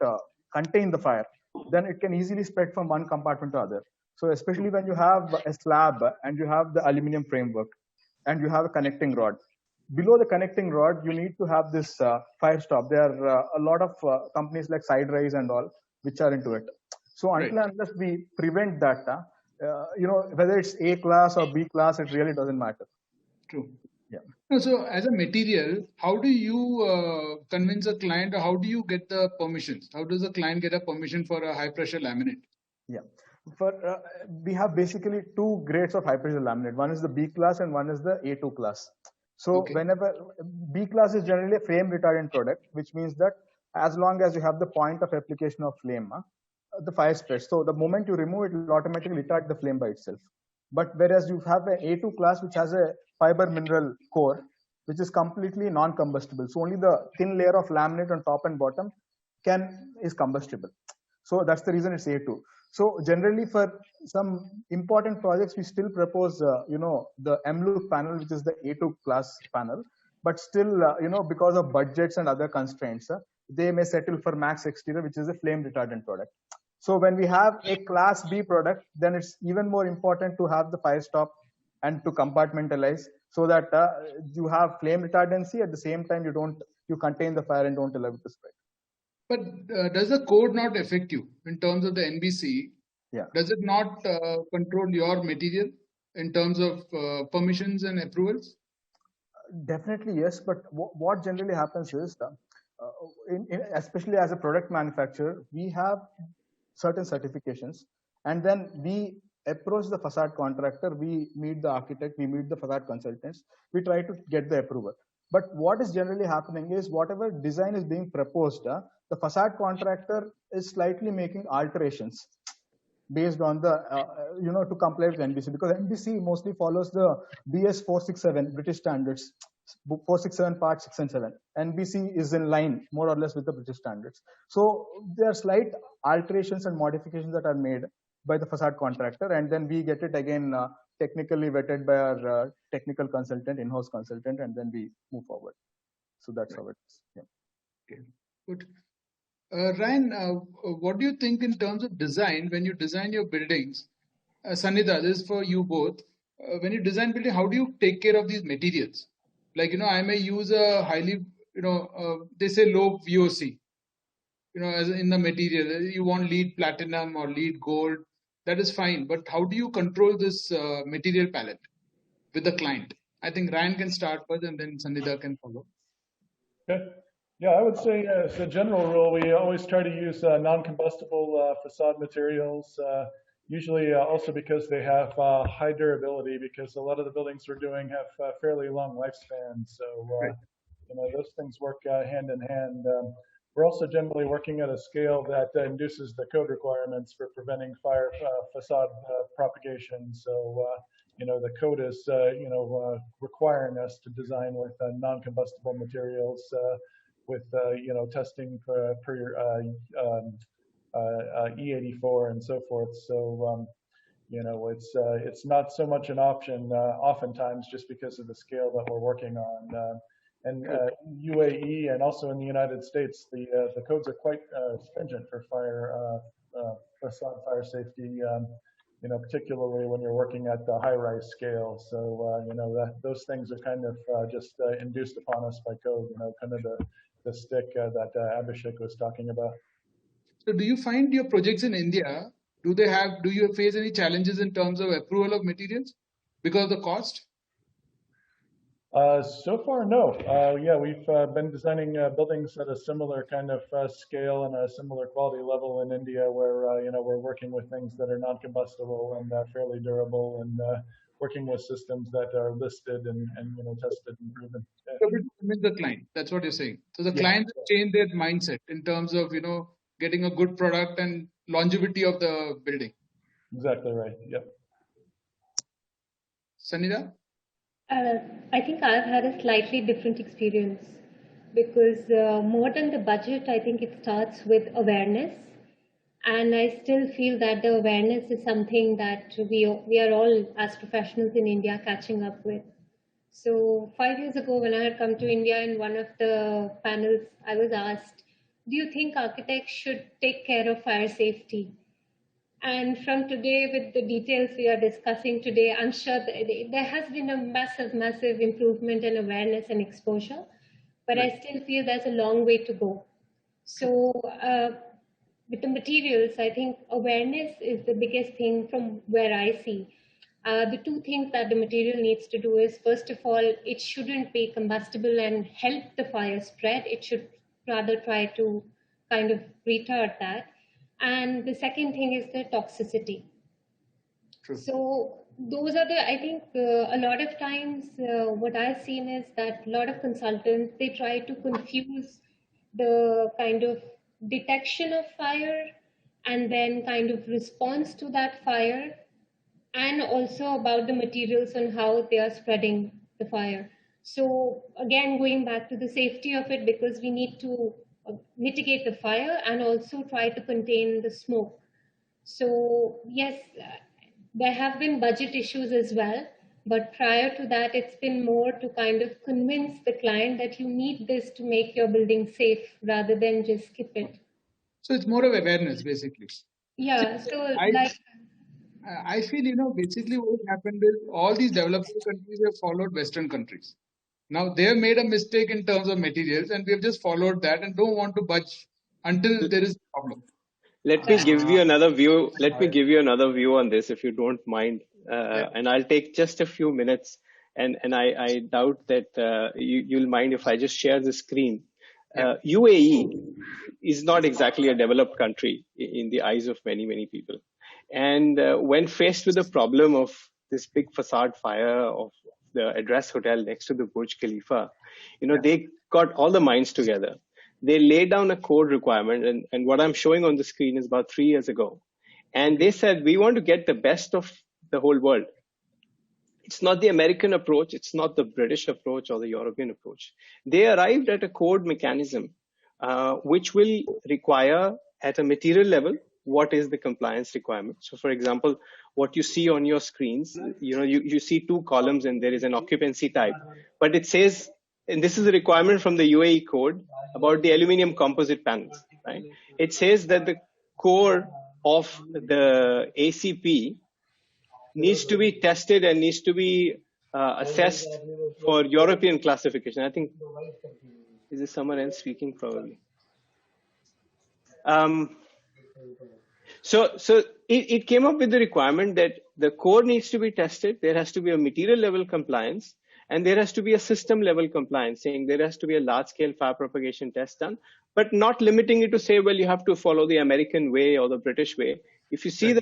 contain the fire, then it can easily spread from one compartment to other. So especially when you have a slab and you have the aluminum framework and you have a connecting rod. Below the connecting rod, you need to have this fire stop. There are a lot of companies like Siderise and all which are into it. So unless we prevent that, whether it's A class or B class, it really doesn't matter. True. Yeah. So as a material, how do you convince a client, or how do you get the permissions? How does a client get a permission for a high pressure laminate? Yeah. We have basically 2 grades of high pressure laminate. One is the B class and one is the A2 class. So whenever B class is generally a flame retardant product, which means that as long as you have the point of application of flame, the fire spreads. So the moment you remove it, it will automatically retard the flame by itself. But whereas you have an A2 class, which has a fiber mineral core, which is completely non-combustible. So only the thin layer of laminate on top and bottom is combustible. So that's the reason it's A2. So generally for some important projects, we still propose, the M-look panel, which is the A2 class panel. But still, because of budgets and other constraints, they may settle for Max Exterior, which is a flame retardant product. So when we have a class B product, then it's even more important to have the fire stop and to compartmentalize so that you have flame retardancy. At the same time, you contain the fire and don't allow it to spread. But does the code not affect you in terms of the NBC? Yeah. Does it not control your material in terms of permissions and approvals? Definitely, yes. But what generally happens is especially as a product manufacturer, we have certain certifications, and then we approach the facade contractor, we meet the architect, we meet the facade consultants, we try to get the approval. But what is generally happening is whatever design is being proposed, the facade contractor is slightly making alterations based on the, to comply with NBC, because NBC mostly follows the BS 467 British standards, 467 part 6 and 7. NBC is in line more or less with the British standards. So there are slight alterations and modifications that are made by the facade contractor, and then we get it again technically vetted by our technical consultant, in-house consultant, and then we move forward. So that's how it is. Yeah. Okay, good. Ryan, what do you think in terms of design when you design your buildings? Sanidha, this is for you both. When you design building, how do you take care of these materials? Like, I may use a highly, they say low VOC, as in the material. You want lead platinum or lead gold, that is fine. But how do you control this material palette with the client? I think Ryan can start first and then Sanidha can follow. Okay. Yeah, I would say as a general rule, we always try to use non-combustible facade materials, usually also because they have high durability, because a lot of the buildings we're doing have fairly long lifespans. So, those things work hand in hand. We're also generally working at a scale that induces the code requirements for preventing fire facade propagation. So, the code is, requiring us to design with non-combustible materials, with testing per E84 and so forth. So it's not so much an option oftentimes, just because of the scale that we're working on. And UAE and also in the United States, the codes are quite stringent for facade fire safety. Particularly when you're working at the high-rise scale. So, those things are kind of just induced upon us by code, kind of the stick that Abhishek was talking about. So do you find your projects in India, do you face any challenges in terms of approval of materials because of the cost? So far, no. Yeah, we've been designing buildings at a similar kind of scale and a similar quality level in India, where we're working with things that are non-combustible and fairly durable, and working with systems that are listed and tested and proven. So we convince the client. That's what you're saying. So the client will change their mindset in terms of getting a good product and longevity of the building. Exactly right. Yep. Sanidha? I think I've had a slightly different experience, because more than the budget, I think it starts with awareness. And I still feel that the awareness is something that we are all, as professionals in India, catching up with. So 5 years ago, when I had come to India, in one of the panels, I was asked, do you think architects should take care of fire safety? And from today, with the details we are discussing today, I'm sure that there has been a massive improvement in awareness and exposure, but I still feel there's a long way to go. So with the materials, I think awareness is the biggest thing from where I see. The two things that the material needs to do is, first of all, it shouldn't be combustible and help the fire spread. It should rather try to kind of retard that. And the second thing is the toxicity. True. So those are I think a lot of times what I've seen is that a lot of consultants, they try to confuse the kind of detection of fire and then kind of response to that fire, and also about the materials and how they are spreading the fire. So again, going back to the safety of it, because we need to mitigate the fire and also try to contain the smoke. So yes, there have been budget issues as well, but prior to that, it's been more to kind of convince the client that you need this to make your building safe rather than just skip it. So it's more of awareness, basically. Yeah. So I feel, basically what happened is all these developing countries have followed Western countries. Now they have made a mistake in terms of materials, and we have just followed that and don't want to budge until there is a problem. Let me give you another view. Let me give you another view on this, if you don't mind. And I'll take just a few minutes. And I doubt that you'll mind if I just share the screen. UAE is not exactly a developed country in the eyes of many, many people. And when faced with the problem of this big facade fire of the address hotel next to the Burj Khalifa, they got all the minds together. They laid down a code requirement, and what I'm showing on the screen is about 3 years ago. And they said, we want to get the best of the whole world. It's not the American approach. It's not the British approach or the European approach. They arrived at a code mechanism, which will require at a material level, what is the compliance requirement. So for example, what you see on your screens, you see 2 columns and there is an occupancy type, but it says, and this is a requirement from the UAE code about the aluminum composite panels, right? It says that the core of the ACP needs to be tested and needs to be assessed for European classification. I think, is there someone else speaking probably? So it came up with the requirement that the core needs to be tested. There has to be a material level compliance, and there has to be a system level compliance, saying there has to be a large scale fire propagation test done, but not limiting it to say, well, you have to follow the American way or the British way. If you see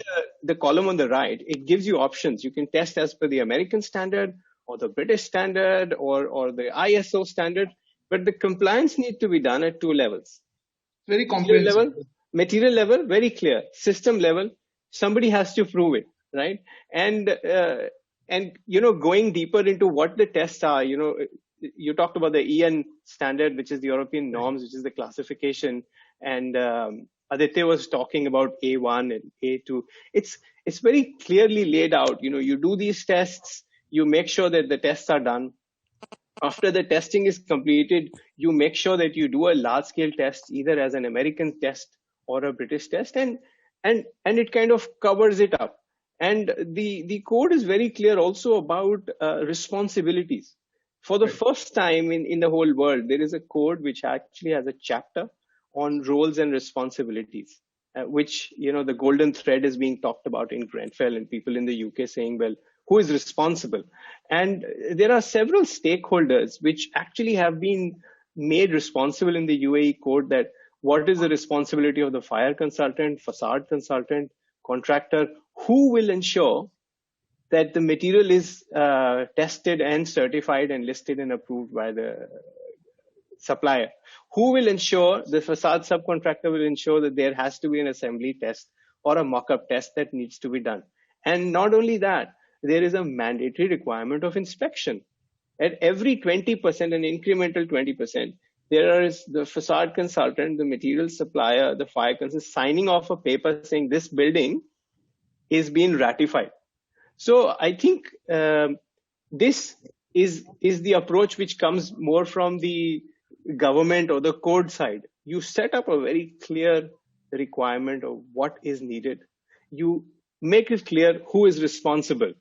the column on the right, it gives you options. You can test as per the American standard or the British standard or the ISO standard, but the compliance needs to be done at 2 levels. Very comprehensive. Material level, very clear. System level, somebody has to prove it, right? And going deeper into what the tests are, you talked about the EN standard, which is the European norms, which is the classification, and Aditya was talking about A1 and A2. It's very clearly laid out. You do these tests, you make sure that the tests are done. After the testing is completed, you make sure that you do a large scale test, either as an American test or a British test, and it kind of covers it up. And the code is very clear also about responsibilities. For the first time in the whole world, there is a code which actually has a chapter on roles and responsibilities, which, the golden thread is being talked about in Grenfell, and people in the UK saying, well, who is responsible? And there are several stakeholders which actually have been made responsible in the UAE code, that what is the responsibility of the fire consultant, facade consultant, contractor, who will ensure that the material is tested and certified and listed and approved by the supplier. Who will ensure, the facade subcontractor will ensure that there has to be an assembly test or a mock-up test that needs to be done. And not only that, there is a mandatory requirement of inspection. At every 20%, an incremental 20%, there is the facade consultant, the material supplier, the fire consultant signing off a paper saying this building is being ratified. So I think this is the approach which comes more from the government or the code side. You set up a very clear requirement of what is needed. You make it clear who is responsible,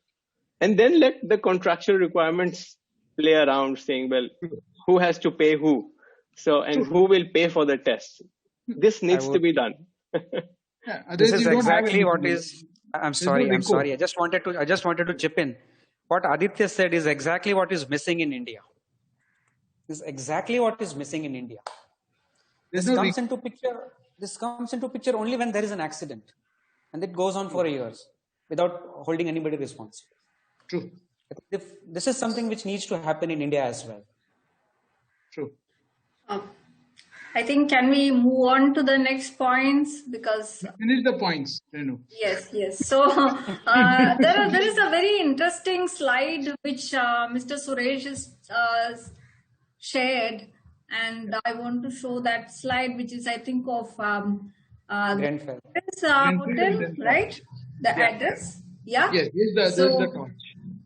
and then let the contractual requirements play around, saying, well, who has to pay who? So, and who will pay for the test? This needs to be done. This is exactly what is. I'm sorry. I just wanted to chip in. What Aditya said is exactly what is missing in India. This is exactly what is missing in India. This comes into picture only when there is an accident, and it goes on for years without holding anybody responsible. True. This is something which needs to happen in India as well. True. I think, can we move on to the next points? Because finish the points, Renu. Yes. So there is a very interesting slide which Mr. Suresh has shared, and I want to show that slide, which is, I think, of Grenfell. Hotel, right? The address. Yeah. Yes. There's the torch.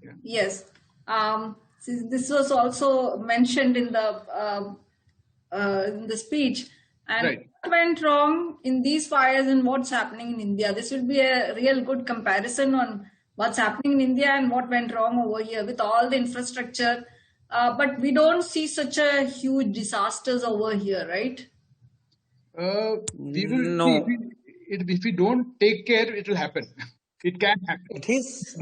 Yeah. Yes. This was also mentioned in the speech, and right. What went wrong in these fires and what's happening in India. This will be a real good comparison on what's happening in India and what went wrong over here with all the infrastructure. But we don't see such a huge disasters over here, right? We will see. If we don't take care, it will happen. It can happen. It is.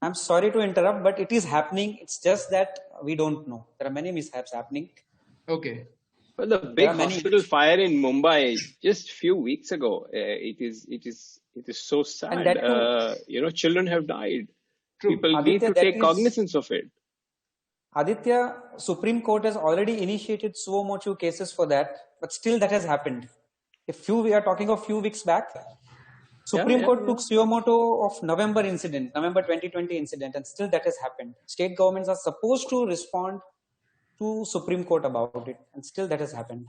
I'm sorry to interrupt, but it is happening. It's just that we don't know. There are many mishaps happening. Okay. Well, the big hospital fire in Mumbai just few weeks ago. It is so sad. And that too, children have died. True. People Aditya, need to take cognizance of it. Aditya, Supreme Court has already initiated suo motu cases for that, but still that has happened. We are talking of few weeks back, Supreme Court took suo motu of November 2020 incident, and still that has happened. State governments are supposed to respond to Supreme Court about it, and still that has happened.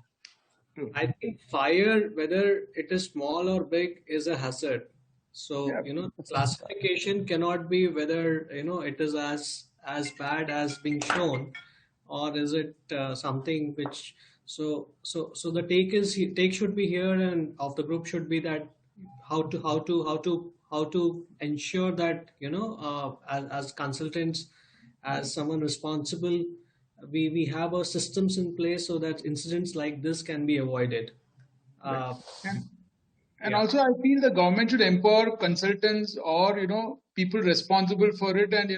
I think fire, whether it is small or big, is a hazard. So, classification cannot be whether, it is as bad as being shown, or is it something which, so the take should be here, and of the group should be that how to ensure that, as consultants, as someone responsible, we have our systems in place so that incidents like this can be avoided. And also, I feel the government should empower consultants or people responsible for it, and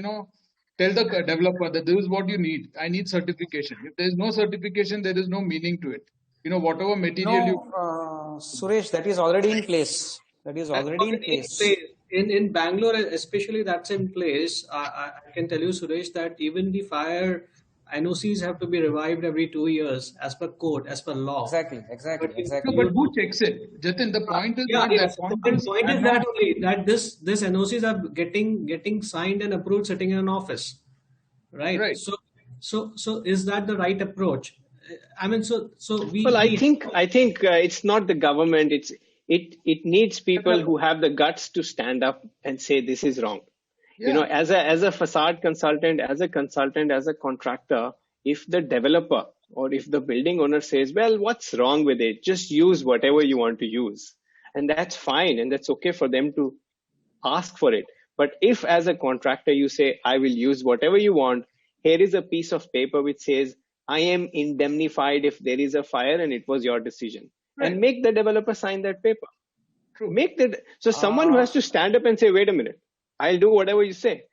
tell the developer that this is what you need. I need certification. If there is no certification, there is no meaning to it. Whatever material Suresh, that is already in place. That is already in place. In Bangalore, especially, that's in place. I can tell you, Suresh, that even the fire NOCs have to be revived every 2 years as per code, as per law. Exactly. But who checks it? Jatin, the point is not that. The point is that only that this NOCs are getting signed and approved sitting in an office, right? So is that the right approach? I mean, I think it's not the government. It needs people who have the guts to stand up and say this is wrong. Yeah. As a facade consultant, as a contractor, if the developer or if the building owner says, well, what's wrong with it? Just use whatever you want to use. And that's fine. And that's okay for them to ask for it. But if as a contractor, you say, I will use whatever you want, here is a piece of paper which says, I am indemnified if there is a fire and it was your decision. Right. And make the developer sign that paper. True. So someone who has to stand up and say, wait a minute, I'll do whatever you say.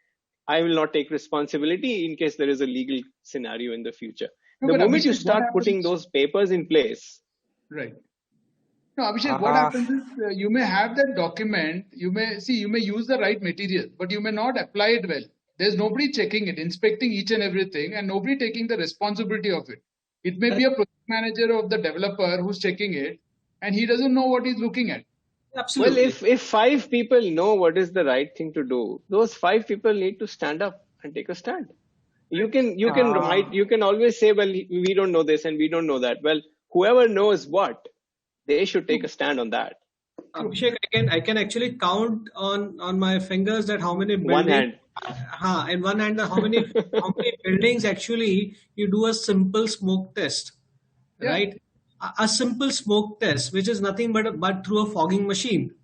I will not take responsibility in case there is a legal scenario in the future. The moment you start putting those papers in place. Right. No, Abhishek, what happens is you may have that document, you may use the right material, but you may not apply it well. There's nobody checking it, inspecting each and everything, and nobody taking the responsibility of it. It may be a project manager of the developer who's checking it, and he doesn't know what he's looking at. Absolutely. Well, if 5 people know what is the right thing to do, those 5 people need to stand up and take a stand. You can always say, well, we don't know this and we don't know that. Well, whoever knows what, they should take a stand on that. Abhishek, I can actually count on my fingers that how many buildings. One hand. In one hand, how many buildings actually you do a simple smoke test, right? A simple smoke test, which is nothing but through a fogging machine,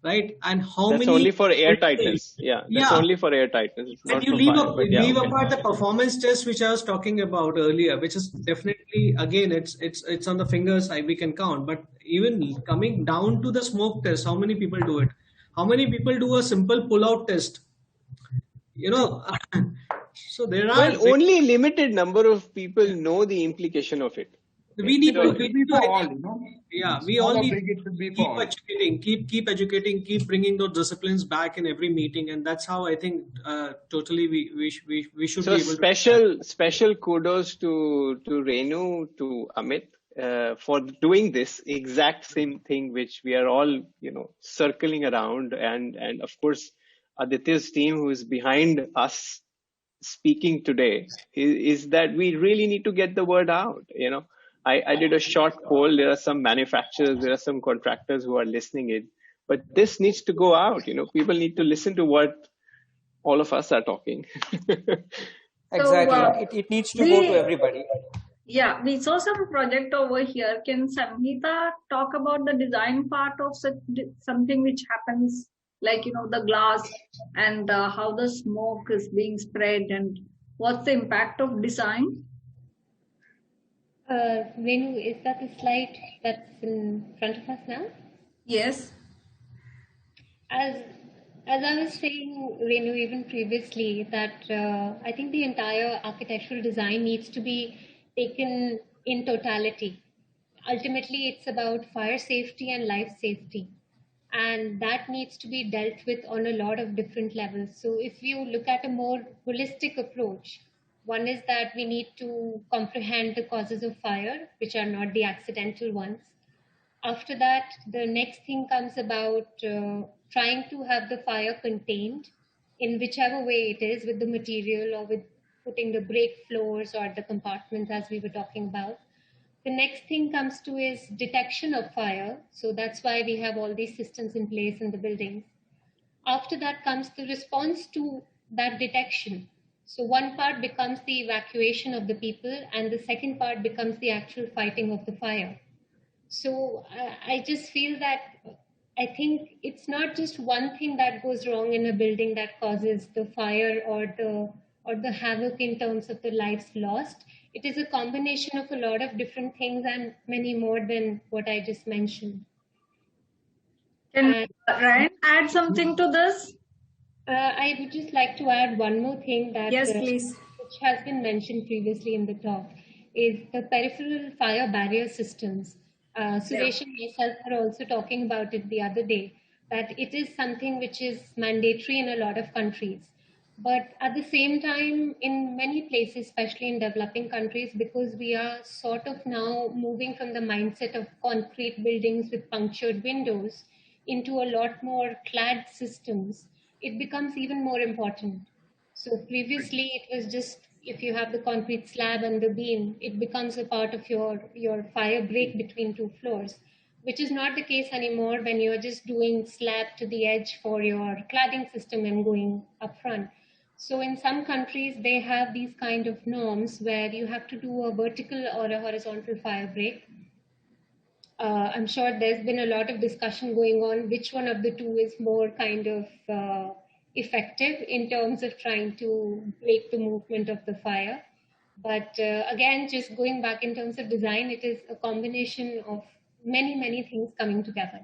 right? And that's only for air tightness. That's only for air tightness. And you leave apart the performance test, which I was talking about earlier, which is definitely, again, it's on the fingers we can count. But even coming down to the smoke test, how many people do it? How many people do a simple pull-out test? So there are only limited number of people know the implication of it. We need to be for all, we all need to keep educating, keep bringing those disciplines back in every meeting, and that's how I think totally we should be able to. Special kudos to Renu, to Amit for doing this exact same thing, which we are all circling around, and of course Aditya's team, who is behind us speaking today, is that we really need to get the word out. I did a short poll. There are some manufacturers, there are some contractors who are listening in, but this needs to go out. People need to listen to what all of us are talking. Exactly. It needs to go to everybody. Yeah, we saw some project over here. Can Samhita talk about the design part of something which happens, like, the glass and how the smoke is being spread and what's the impact of design? Venu, is that the slide that's in front of us now? Yes. As I was saying, Venu, even previously, that I think the entire architectural design needs to be taken in totality. Ultimately, it's about fire safety and life safety. And that needs to be dealt with on a lot of different levels. So if you look at a more holistic approach, one is that we need to comprehend the causes of fire, which are not the accidental ones. After that, the next thing comes about trying to have the fire contained in whichever way it is, with the material or with putting the break floors or the compartments as we were talking about. The next thing comes to is detection of fire. So that's why we have all these systems in place in the buildings. After that comes the response to that detection. So one part becomes the evacuation of the people, and the second part becomes the actual fighting of the fire. So I just feel that I think it's not just one thing that goes wrong in a building that causes the fire or the havoc in terms of the lives lost. It is a combination of a lot of different things and many more than what I just mentioned. Can And Ryan add something to this? I would just like to add one more thing that Yes, please. which has been mentioned previously in the talk is the peripheral fire barrier systems. Suresh and myself were also talking about it the other day, that it is something which is mandatory in a lot of countries. But at the same time, in many places, especially in developing countries, because we are sort of now moving from the mindset of concrete buildings with punctured windows into a lot more clad systems, it becomes even more important. So previously it was just if you have the concrete slab and the beam, it becomes a part of your fire break between two floors, which is not the case anymore when you're just doing slab to the edge for your cladding system and going up front. So in some countries, they have these kind of norms where you have to do a vertical or a horizontal fire break. I'm sure there's been a lot of discussion going on which one of the two is more kind of effective in terms of trying to break the movement of the fire. But again, just going back in terms of design, it is a combination of many, many things coming together.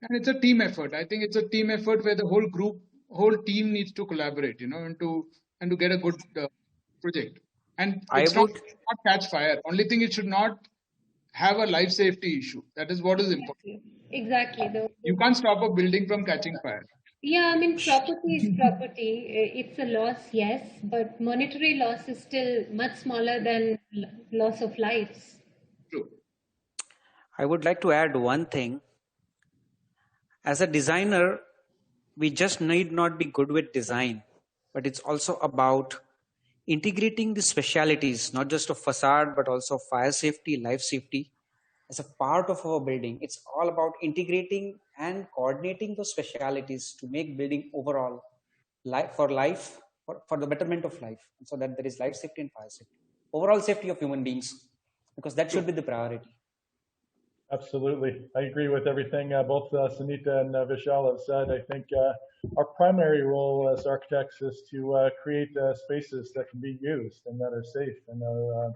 And it's a team effort. I think it's a team effort where the whole group, whole team needs to collaborate, and to get a good project. And it's not catch fire. Only thing, it should not have a life safety issue. That is what is important. Exactly. You can't stop a building from catching fire. Yeah, I mean, property is property. It's a loss, yes, but monetary loss is still much smaller than loss of lives. True. I would like to add one thing. As a designer, we just need not be good with design, but it's also about integrating the specialities, not just of facade, but also fire safety, life safety, as a part of our building. It's all about integrating and coordinating those specialities to make building overall for the betterment of life, so that there is life safety and fire safety, overall safety of human beings, because that should be the priority. Absolutely. I agree with everything both Sunita and Vishal have said. I think our primary role as architects is to create spaces that can be used and that are safe and are,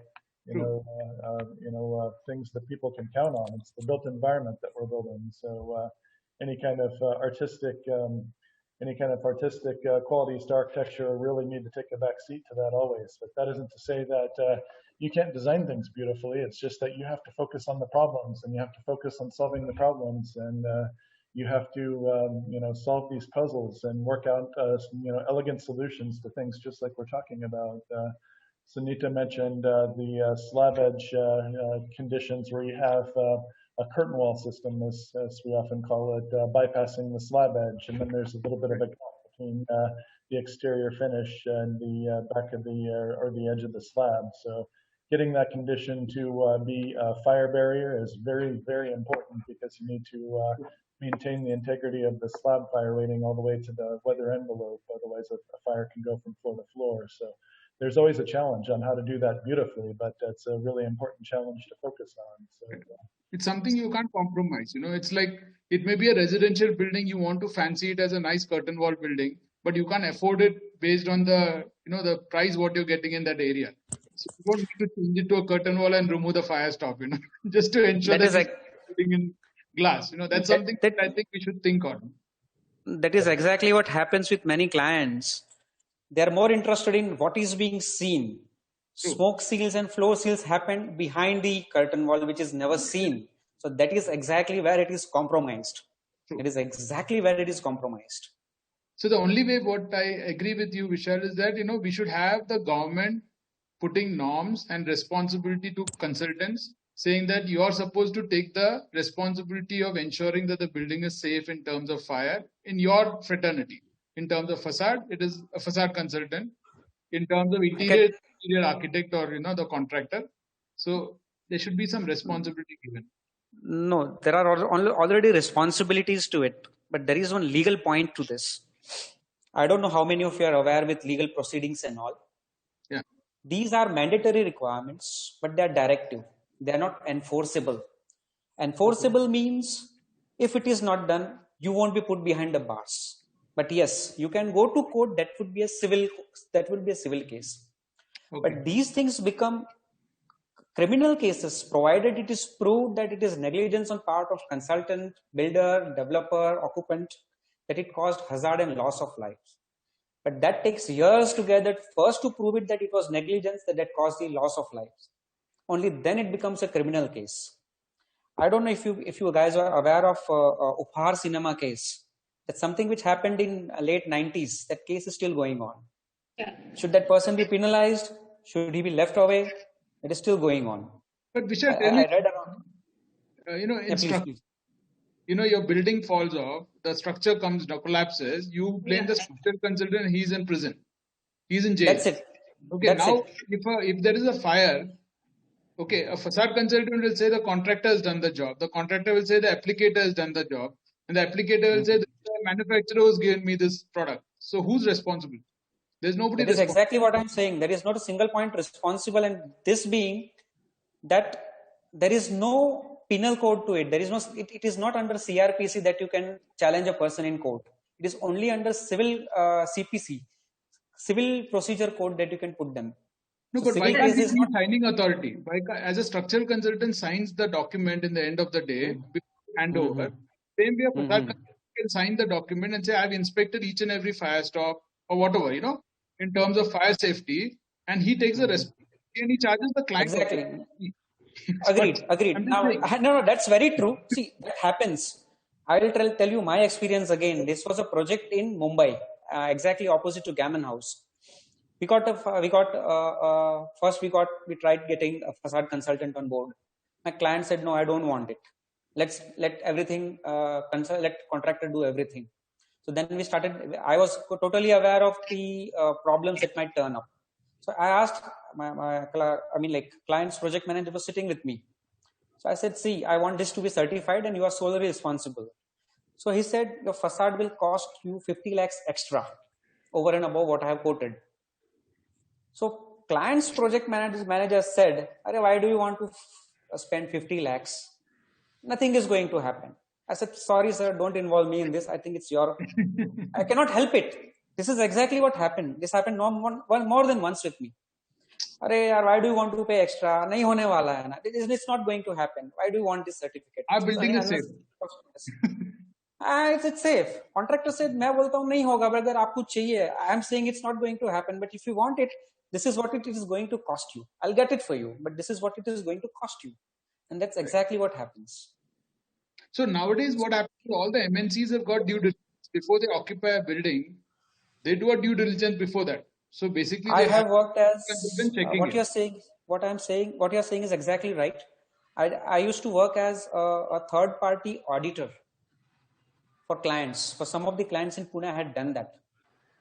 things that people can count on. It's the built environment that we're building. So any kind of artistic qualities to architecture really need to take a back seat to that always. But that isn't to say that you can't design things beautifully. It's just that you have to focus on the problems, and you have to focus on solving the problems, and you have to solve these puzzles and work out elegant solutions to things, just like we're talking about. Sunita mentioned the slab edge conditions where you have a curtain wall system, as we often call it, bypassing the slab edge, and then there's a little bit of a gap between the exterior finish and the back of or the edge of the slab. So getting that condition to be a fire barrier is very, very important, because you need to maintain the integrity of the slab fire rating all the way to the weather envelope. Otherwise, a fire can go from floor to floor. So there's always a challenge on how to do that beautifully, but that's a really important challenge to focus on. So it's something you can't compromise. It's like, it may be a residential building. You want to fancy it as a nice curtain wall building, but you can't afford it based on the price what you're getting in that area. So you don't need to change it to a curtain wall and remove the fire stop, just to ensure that you're putting in glass. That's something that I think we should think on. That is exactly what happens with many clients. They are more interested in what is being seen. Smoke seals and floor seals happen behind the curtain wall, which is never seen. So that is exactly where it is compromised. It is exactly where it is compromised. So the only way, what I agree with you, Vishal, is that we should have the government putting norms and responsibility to consultants, saying that you are supposed to take the responsibility of ensuring that the building is safe in terms of fire in your fraternity. In terms of facade, it is a facade consultant. In terms of interior architect or the contractor. So there should be some responsibility given. No, there are already responsibilities to it, but there is one legal point to this. I don't know how many of you are aware with legal proceedings and all. Yeah. These are mandatory requirements, but they are directive. They are not enforceable. Enforceable means if it is not done, you won't be put behind the bars. But yes, you can go to court. That would be a civil. That would be a civil case. Okay. But these things become criminal cases provided it is proved that it is negligence on part of consultant, builder, developer, occupant, that it caused hazard and loss of lives. But that takes years to get that first to prove it that it was negligence that caused the loss of lives. Only then it becomes a criminal case. I don't know if you guys are aware of Upahar cinema case. That's something which happened in late 90s. That case is still going on. Yeah. Should that person be penalized? Should he be left away? It is still going on. But Vishal, I read around. In structure, your building falls off, the structure collapses, you blame the structure consultant, he's in prison. He's in jail. That's it. Okay, That's now it. if there is a fire, okay, a facade consultant will say the contractor has done the job. The contractor will say the applicator has done the job. And the applicator will say the manufacturer has given me this product. So who's responsible? There's nobody. That is exactly what I'm saying. There is not a single point responsible, and this being that there is no penal code to it. There is no. It is not under CRPC that you can challenge a person in court. It is only under civil CPC, civil procedure code that you can put them. No, so but why can't he not signing authority? As a structural consultant signs the document in the end of the day, hand over. Same way, a facade consultant can sign the document and say, I've inspected each and every fire stop or whatever, in terms of fire safety, and he takes the responsibility and he charges the client. Exactly. Agreed. No, that's very true. See, that happens. I will tell you my experience again. This was a project in Mumbai, exactly opposite to Gammon House. We tried getting a facade consultant on board. My client said, no, I don't want it. Let everything, let contractor do everything. So then we started, I was totally aware of the problems that might turn up. So I asked client's project manager was sitting with me. So I said, see, I want this to be certified and you are solely responsible. So he said, your facade will cost you 50 lakhs extra over and above what I have quoted. So client's project manager said, why do you want to spend 50 lakhs? Nothing is going to happen. I said, sorry, sir, don't involve me in this. I think it's your, I cannot help it. This is exactly what happened. This happened more than once with me. Why do you want to pay extra? Nahi hone wala hai na. It's not going to happen. Why do you want this certificate? Our building is safe. It's safe. Contractor said, मैं बोलता हूँ नहीं होगा, but अगर आपको चाहिए, I am saying it's not going to happen. But if you want it, this is what it is going to cost you. I'll get it for you, but this is what it is going to cost you. And that's exactly what happens. So nowadays, what happens? All the MNCs have got due diligence before they occupy a building. They do a due diligence before that. So basically, I have worked as what you're saying. What you're saying is exactly right. I used to work as a third-party auditor for clients. For some of the clients in Pune, I had done that.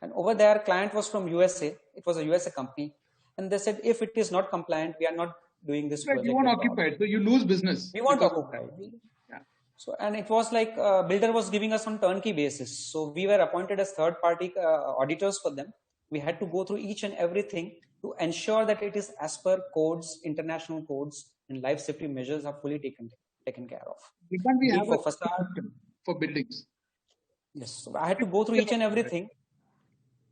And over there, client was from USA. It was a USA company, and they said if it is not compliant, we are not doing this project. You won't occupy it, so you lose business. We won't occupy. So, and it was like builder was giving us on turnkey basis. So we were appointed as third-party auditors for them. We had to go through each and everything to ensure that it is as per codes, international codes, and life safety measures are fully taken care of. Can't we have a facade for buildings? Yes. So I had to go through each and everything.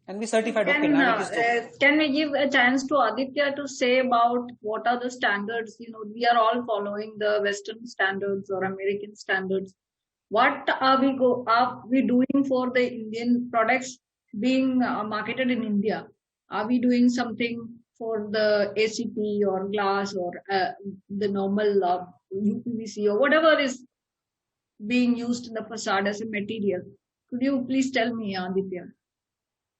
And we certified. Can we give a chance to Aditya to say about what are the standards? We are all following the Western standards or American standards. What are we doing for the Indian products being marketed in India? Are we doing something for the ACP or glass or the normal UPVC or whatever is being used in the facade as a material. Could you please tell me, Aditya?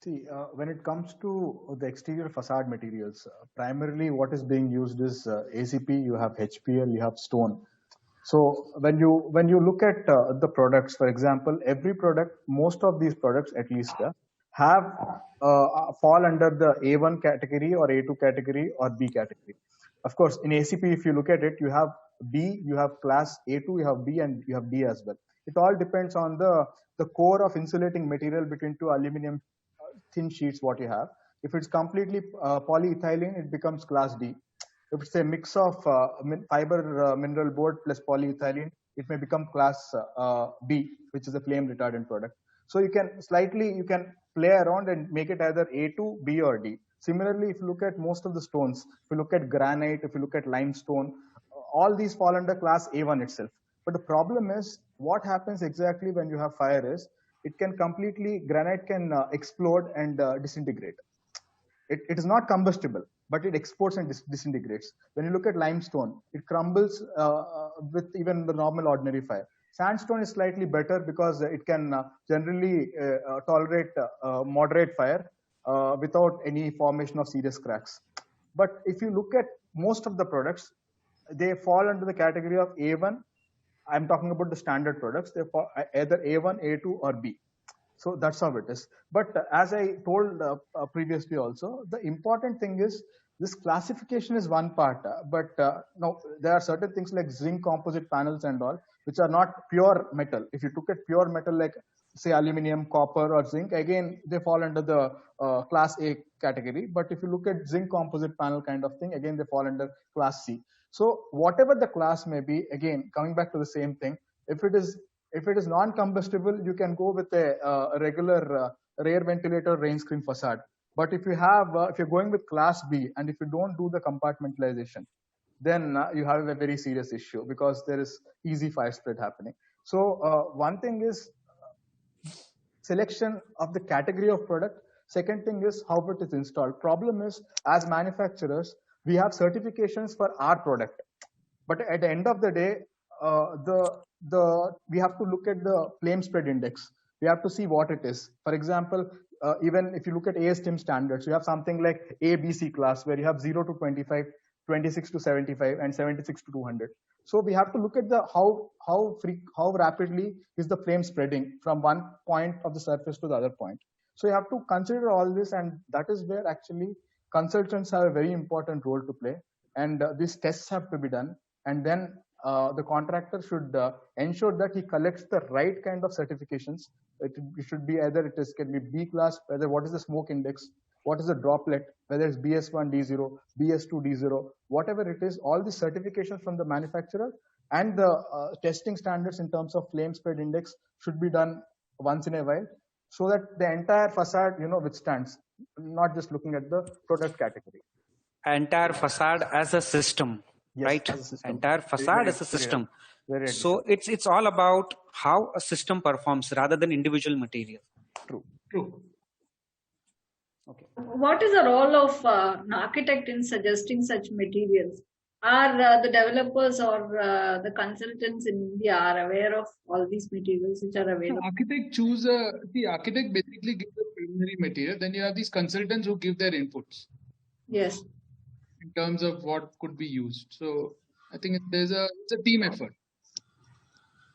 See, when it comes to the exterior facade materials, primarily what is being used is ACP, you have HPL, you have stone. So when you look at the products, for example, every product, most of these products at least have fall under the A1 category or A2 category or B category. Of course, in ACP, if you look at it, you have B, you have class A2, you have B, and you have D as well. It all depends on the core of insulating material between two aluminum thin sheets what you have. If it's completely polyethylene, it becomes class D. If it's a mix of fiber mineral board plus polyethylene, it may become class B, which is a flame retardant product. So you can play around and make it either A2, B, or D. Similarly, if you look at most of the stones, if you look at granite, if you look at limestone, all these fall under class A1 itself. But the problem is what happens exactly when you have fire is granite can explode and disintegrate. It is not combustible, but it explodes and disintegrates. When you look at limestone, it crumbles with even the normal ordinary fire. Sandstone is slightly better because it can generally tolerate moderate fire without any formation of serious cracks. But if you look at most of the products, they fall under the category of A1. I'm talking about the standard products. They fall either A1, A2, or B. So that's how it is. But as I told previously also, the important thing is this classification is one part, but no, there are certain things like zinc composite panels and all, which are not pure metal. If you look at pure metal like say aluminum, copper, or zinc, again, they fall under the class A category. But if you look at zinc composite panel kind of thing, again, they fall under class C. So whatever the class may be, again, coming back to the same thing, if it is non-combustible, you can go with a regular rear ventilator rain screen facade. But if you're going with class B and if you don't do the compartmentalization, then you have a very serious issue because there is easy fire spread happening. So one thing is selection of the category of product. Second thing is how it is installed. Problem is, as manufacturers, we have certifications for our product, but at the end of the day, we have to look at the flame spread index. We have to see what it is. For example, even if you look at ASTM standards, you have something like ABC class where you have 0 to 25, 26 to 75, and 76 to 200. So we have to look at how rapidly is the flame spreading from one point of the surface to the other point. So you have to consider all this, and that is where actually consultants have a very important role to play. And these tests have to be done, and then the contractor should ensure that he collects the right kind of certifications. It should be either can be B class, whether what is the smoke index, what is the droplet, whether it's BS1 D0, BS2 D0, whatever it is, all the certifications from the manufacturer and the testing standards in terms of flame spread index should be done once in a while, so that the entire facade withstands, not just looking at the product category. Entire facade as a system. Yes, right? System. Entire facade as a system. So it's all about how a system performs rather than individual material. True. Okay. What is the role of an architect in suggesting such materials? Are the developers or the consultants in India are aware of all these materials which are available? The architect basically gives the preliminary material. Then you have these consultants who give their inputs. Yes. In terms of what could be used. So I think it's a team effort.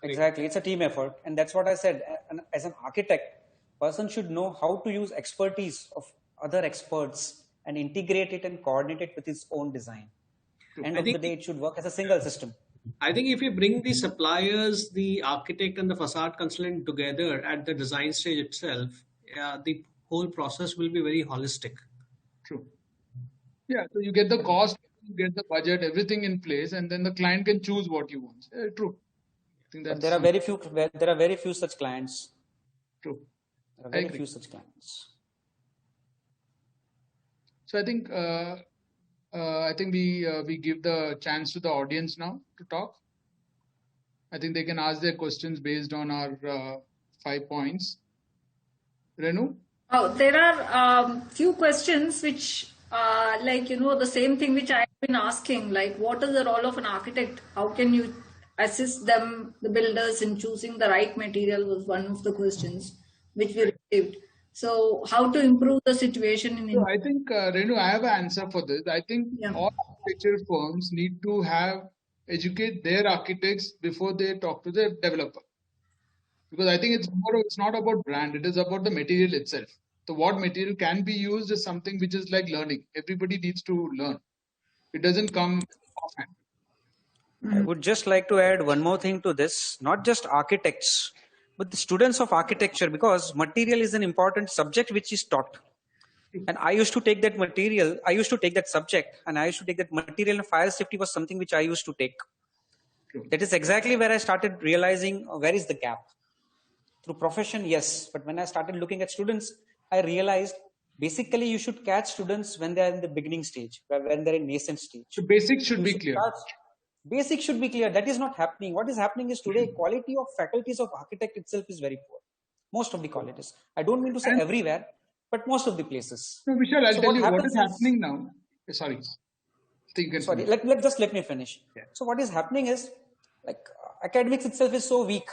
Exactly. It's a team effort. And that's what I said. As an architect, person should know how to use expertise of other experts and integrate it and coordinate it with his own design. End of the day, it should work as a single system. I think if you bring the suppliers, the architect and the facade consultant together at the design stage itself, the whole process will be very holistic. True. Yeah, so you get the cost, you get the budget, everything in place, and then the client can choose what you want. True. I think that's there are very few such clients. True. There are very few such clients. So I think we give the chance to the audience now to talk. I think they can ask their questions based on our 5 points. Renu? Oh, there are few questions which the same thing which I've been asking, like, what is the role of an architect? How can you assist them, the builders, in choosing the right material was one of the questions which we received. So, how to improve the situation in So India? I think, Renu, I have an answer for this. I think Yeah. all architecture firms need to educate their architects before they talk to the developer. Because I think it's not about brand, it is about the material itself. So what material can be used is something which is like learning. Everybody needs to learn. It doesn't come offhand. I would just like to add one more thing to this, not just architects, but the students of architecture, because material is an important subject which is taught. And I used to take that material, I used to take that subject, and I used to take that material, and fire safety was something which I used to take. That is exactly where I started realizing where is the gap. Through profession, yes, but when I started looking at students, I realized basically you should catch students when they are in the beginning stage, when they're in nascent stage. The basics should You be should clear. Basics should be clear. That is not happening. What is happening is today quality of faculties of architect itself is very poor. Most of the colleges. I don't mean to say everywhere, but most of the places. No, Vishal, I'll So tell what you what happens is happening now. Sorry. You can sorry, finish. let me finish. Yeah. So what is happening is, like, academics itself is so weak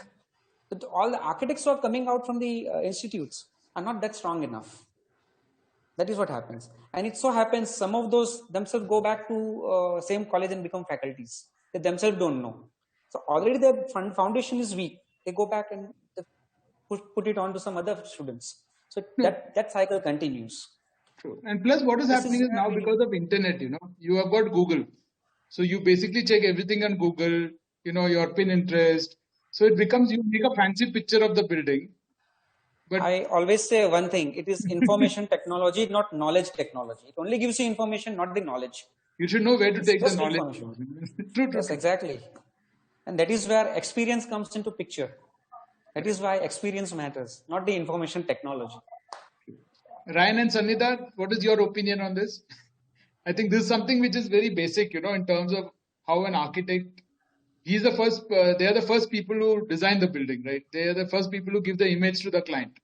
that all the architects who are coming out from the institutes are not that strong enough. That is what happens. And it so happens some of those themselves go back to same college and become faculties. They themselves don't know. So already their foundation is weak. They go back and they put it on to some other students. So that cycle continues. True. And plus what is This happening is is where now we because of internet, you have got Google. So you basically check everything on Google, your Pinterest. So it becomes, you make a fancy picture of the building. But I always say one thing, it is information technology, not knowledge technology. It only gives you information, not the knowledge. You should know where to It's take the just knowledge. information. True. Yes, exactly. And that is where experience comes into picture. That is why experience matters, not the information technology. Ryan and Sanida, what is your opinion on this? I think this is something which is very basic, in terms of how an architect, they are the first people who design the building, right? They are the first people who give the image to the client.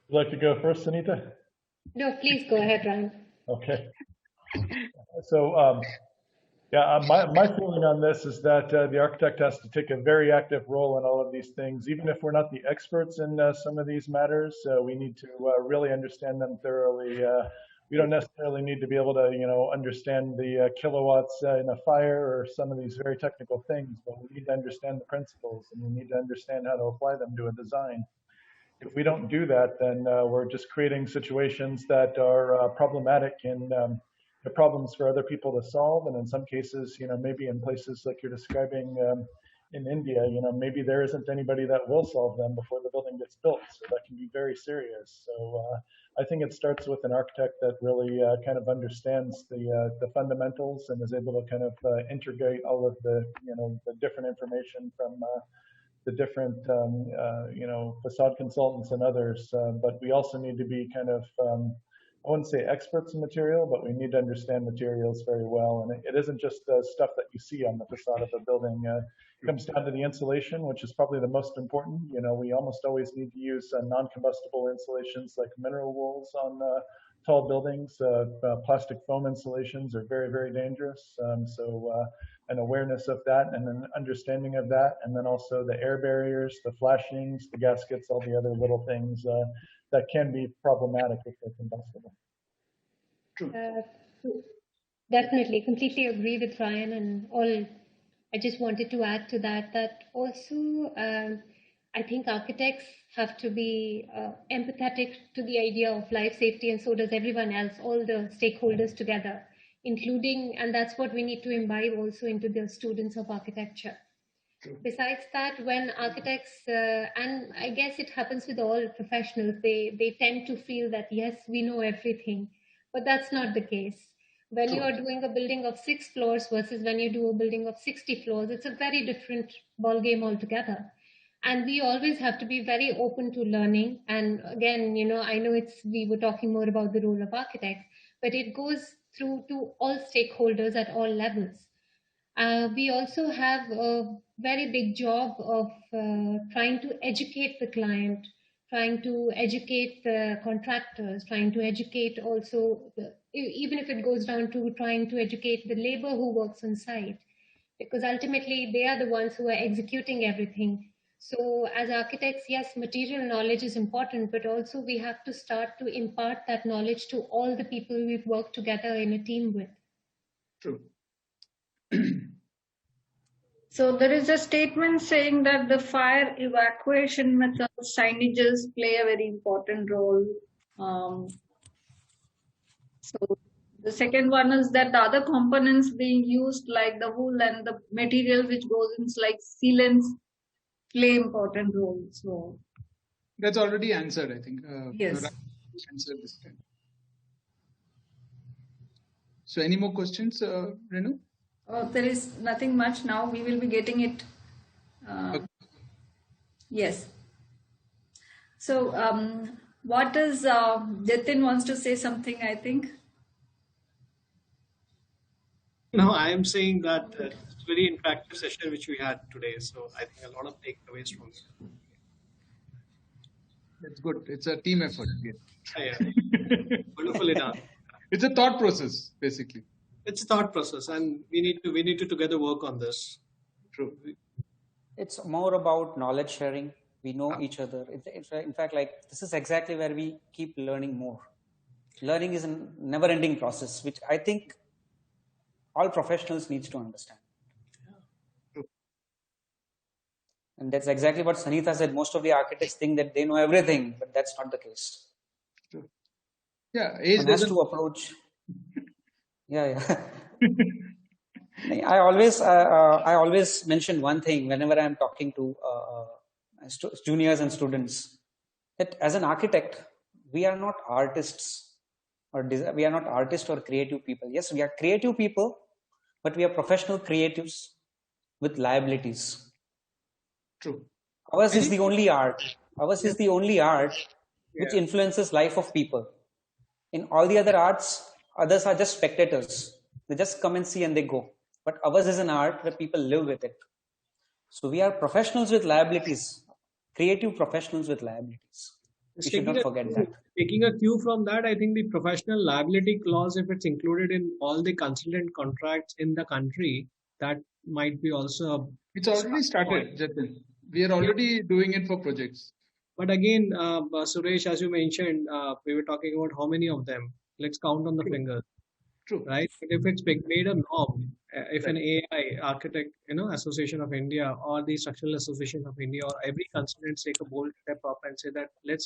Would you like to go first, Sunita? No, please go ahead, Ryan. Okay. So, my feeling on this is that the architect has to take a very active role in all of these things. Even if we're not the experts in some of these matters, we need to really understand them thoroughly. We don't necessarily need to be able to, understand the kilowatts in a fire or some of these very technical things, but we need to understand the principles and we need to understand how to apply them to a design. If we don't do that, then we're just creating situations that are problematic and the problems for other people to solve. And in some cases, maybe in places like you're describing in India, maybe there isn't anybody that will solve them before the building gets built. So that can be very serious. So I think it starts with an architect that really kind of understands the fundamentals and is able to kind of integrate all of the, the different information from the different, facade consultants and others. But we also need to be kind of, I wouldn't say experts in material, but we need to understand materials very well. And it isn't just stuff that you see on the facade of a building. It comes down to the insulation, which is probably the most important. We almost always need to use non-combustible insulations like mineral wools on tall buildings. Plastic foam insulations are very, very dangerous. So an awareness of that and an understanding of that, and then also the air barriers, the flashings, the gaskets, all the other little things that can be problematic if they're combustible. Definitely, completely agree with Ryan and all. I just wanted to add to that also I think architects have to be empathetic to the idea of life safety, and so does everyone else, all the stakeholders together, including, and that's what we need to imbibe also into the students of architecture. Besides that, when architects, and I guess it happens with all professionals, they tend to feel that, yes, we know everything, but that's not the case. When you are doing a building of 6 floors versus when you do a building of 60 floors, it's a very different ballgame altogether. And we always have to be very open to learning. And again, I know we were talking more about the role of architects, but it goes through to all stakeholders at all levels. We also have a very big job of trying to educate the client trying to educate the contractors, trying to educate also, even if it goes down to trying to educate the labor who works on site, because ultimately they are the ones who are executing everything. So as architects, yes, material knowledge is important, but also we have to start to impart that knowledge to all the people we've worked together in a team with. True. So there is a statement saying that the fire evacuation methods, signages play a very important role. So the second one is that the other components being used, like the wool and the material which goes in, like sealants, play important role. So that's already answered, I think. Yes. Answered this time. So any more questions, Renu? There is nothing much now. We will be getting it. Okay. Yes. So what is, Jatin wants to say something, I think. No, I am saying that it's a very interactive session which we had today. So I think a lot of takeaways from it. That's good. It's a team effort. Yeah. Wonderfully done. It's a thought process, basically. It's a thought process, and we need to together work on this. True. It's more about knowledge sharing. We know each other. It's in fact, like, this is exactly where we keep learning more. Learning is a never-ending process, which I think all professionals needs to understand. True. And that's exactly what Sanitha said. Most of the architects think that they know everything, but that's not the case. True. Yeah, one has to approach. I always mention one thing whenever I'm talking to juniors and students, that as an architect, we are not artists, or we are not artists or creative people. Yes, we are creative people, but we are professional creatives with liabilities. True. Ours is the only art. Ours is the only art which influences life of people. In all the other arts, others are just spectators. They just come and see and they go. But ours is an art where people live with it. So we are professionals with liabilities, creative professionals with liabilities. We should not forget that. Taking a cue from that, I think the professional liability clause, if it's included in all the consultant contracts in the country, that might be also. It's already started, Jatin. We are already doing it for projects. But again, Suresh, as you mentioned, we were talking about how many of them. Let's count on the fingers. True. Right? But if it's made a norm, if an AI Architect, Association of India or the Structural Association of India or every consultant take a bold step up and say that let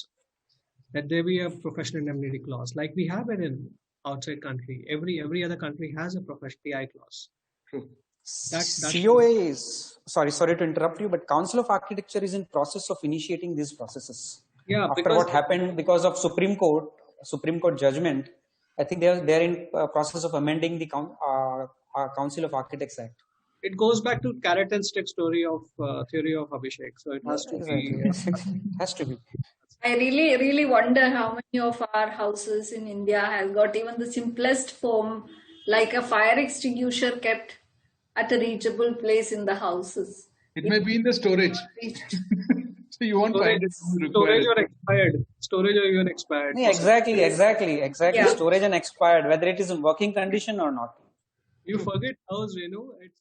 there be a professional indemnity clause, like we have it in outside country. Every other country has a professional PI clause. True. COA is, sorry to interrupt you, but Council of Architecture is in process of initiating these processes. Yeah. After what happened because of Supreme Court judgment, I think they're in process of amending the Council of Architects Act. It goes back to carrot and stick story of theory of Abhishek. So it has to be. Has to be. I really wonder how many of our houses in India has got even the simplest form, like a fire extinguisher kept at a reachable place in the houses. It may be in the storage. So you won't find it. Storage or expired. Storage or even expired. Yeah, exactly. Yeah. Storage and expired, whether it is in working condition or not. You forget house, it's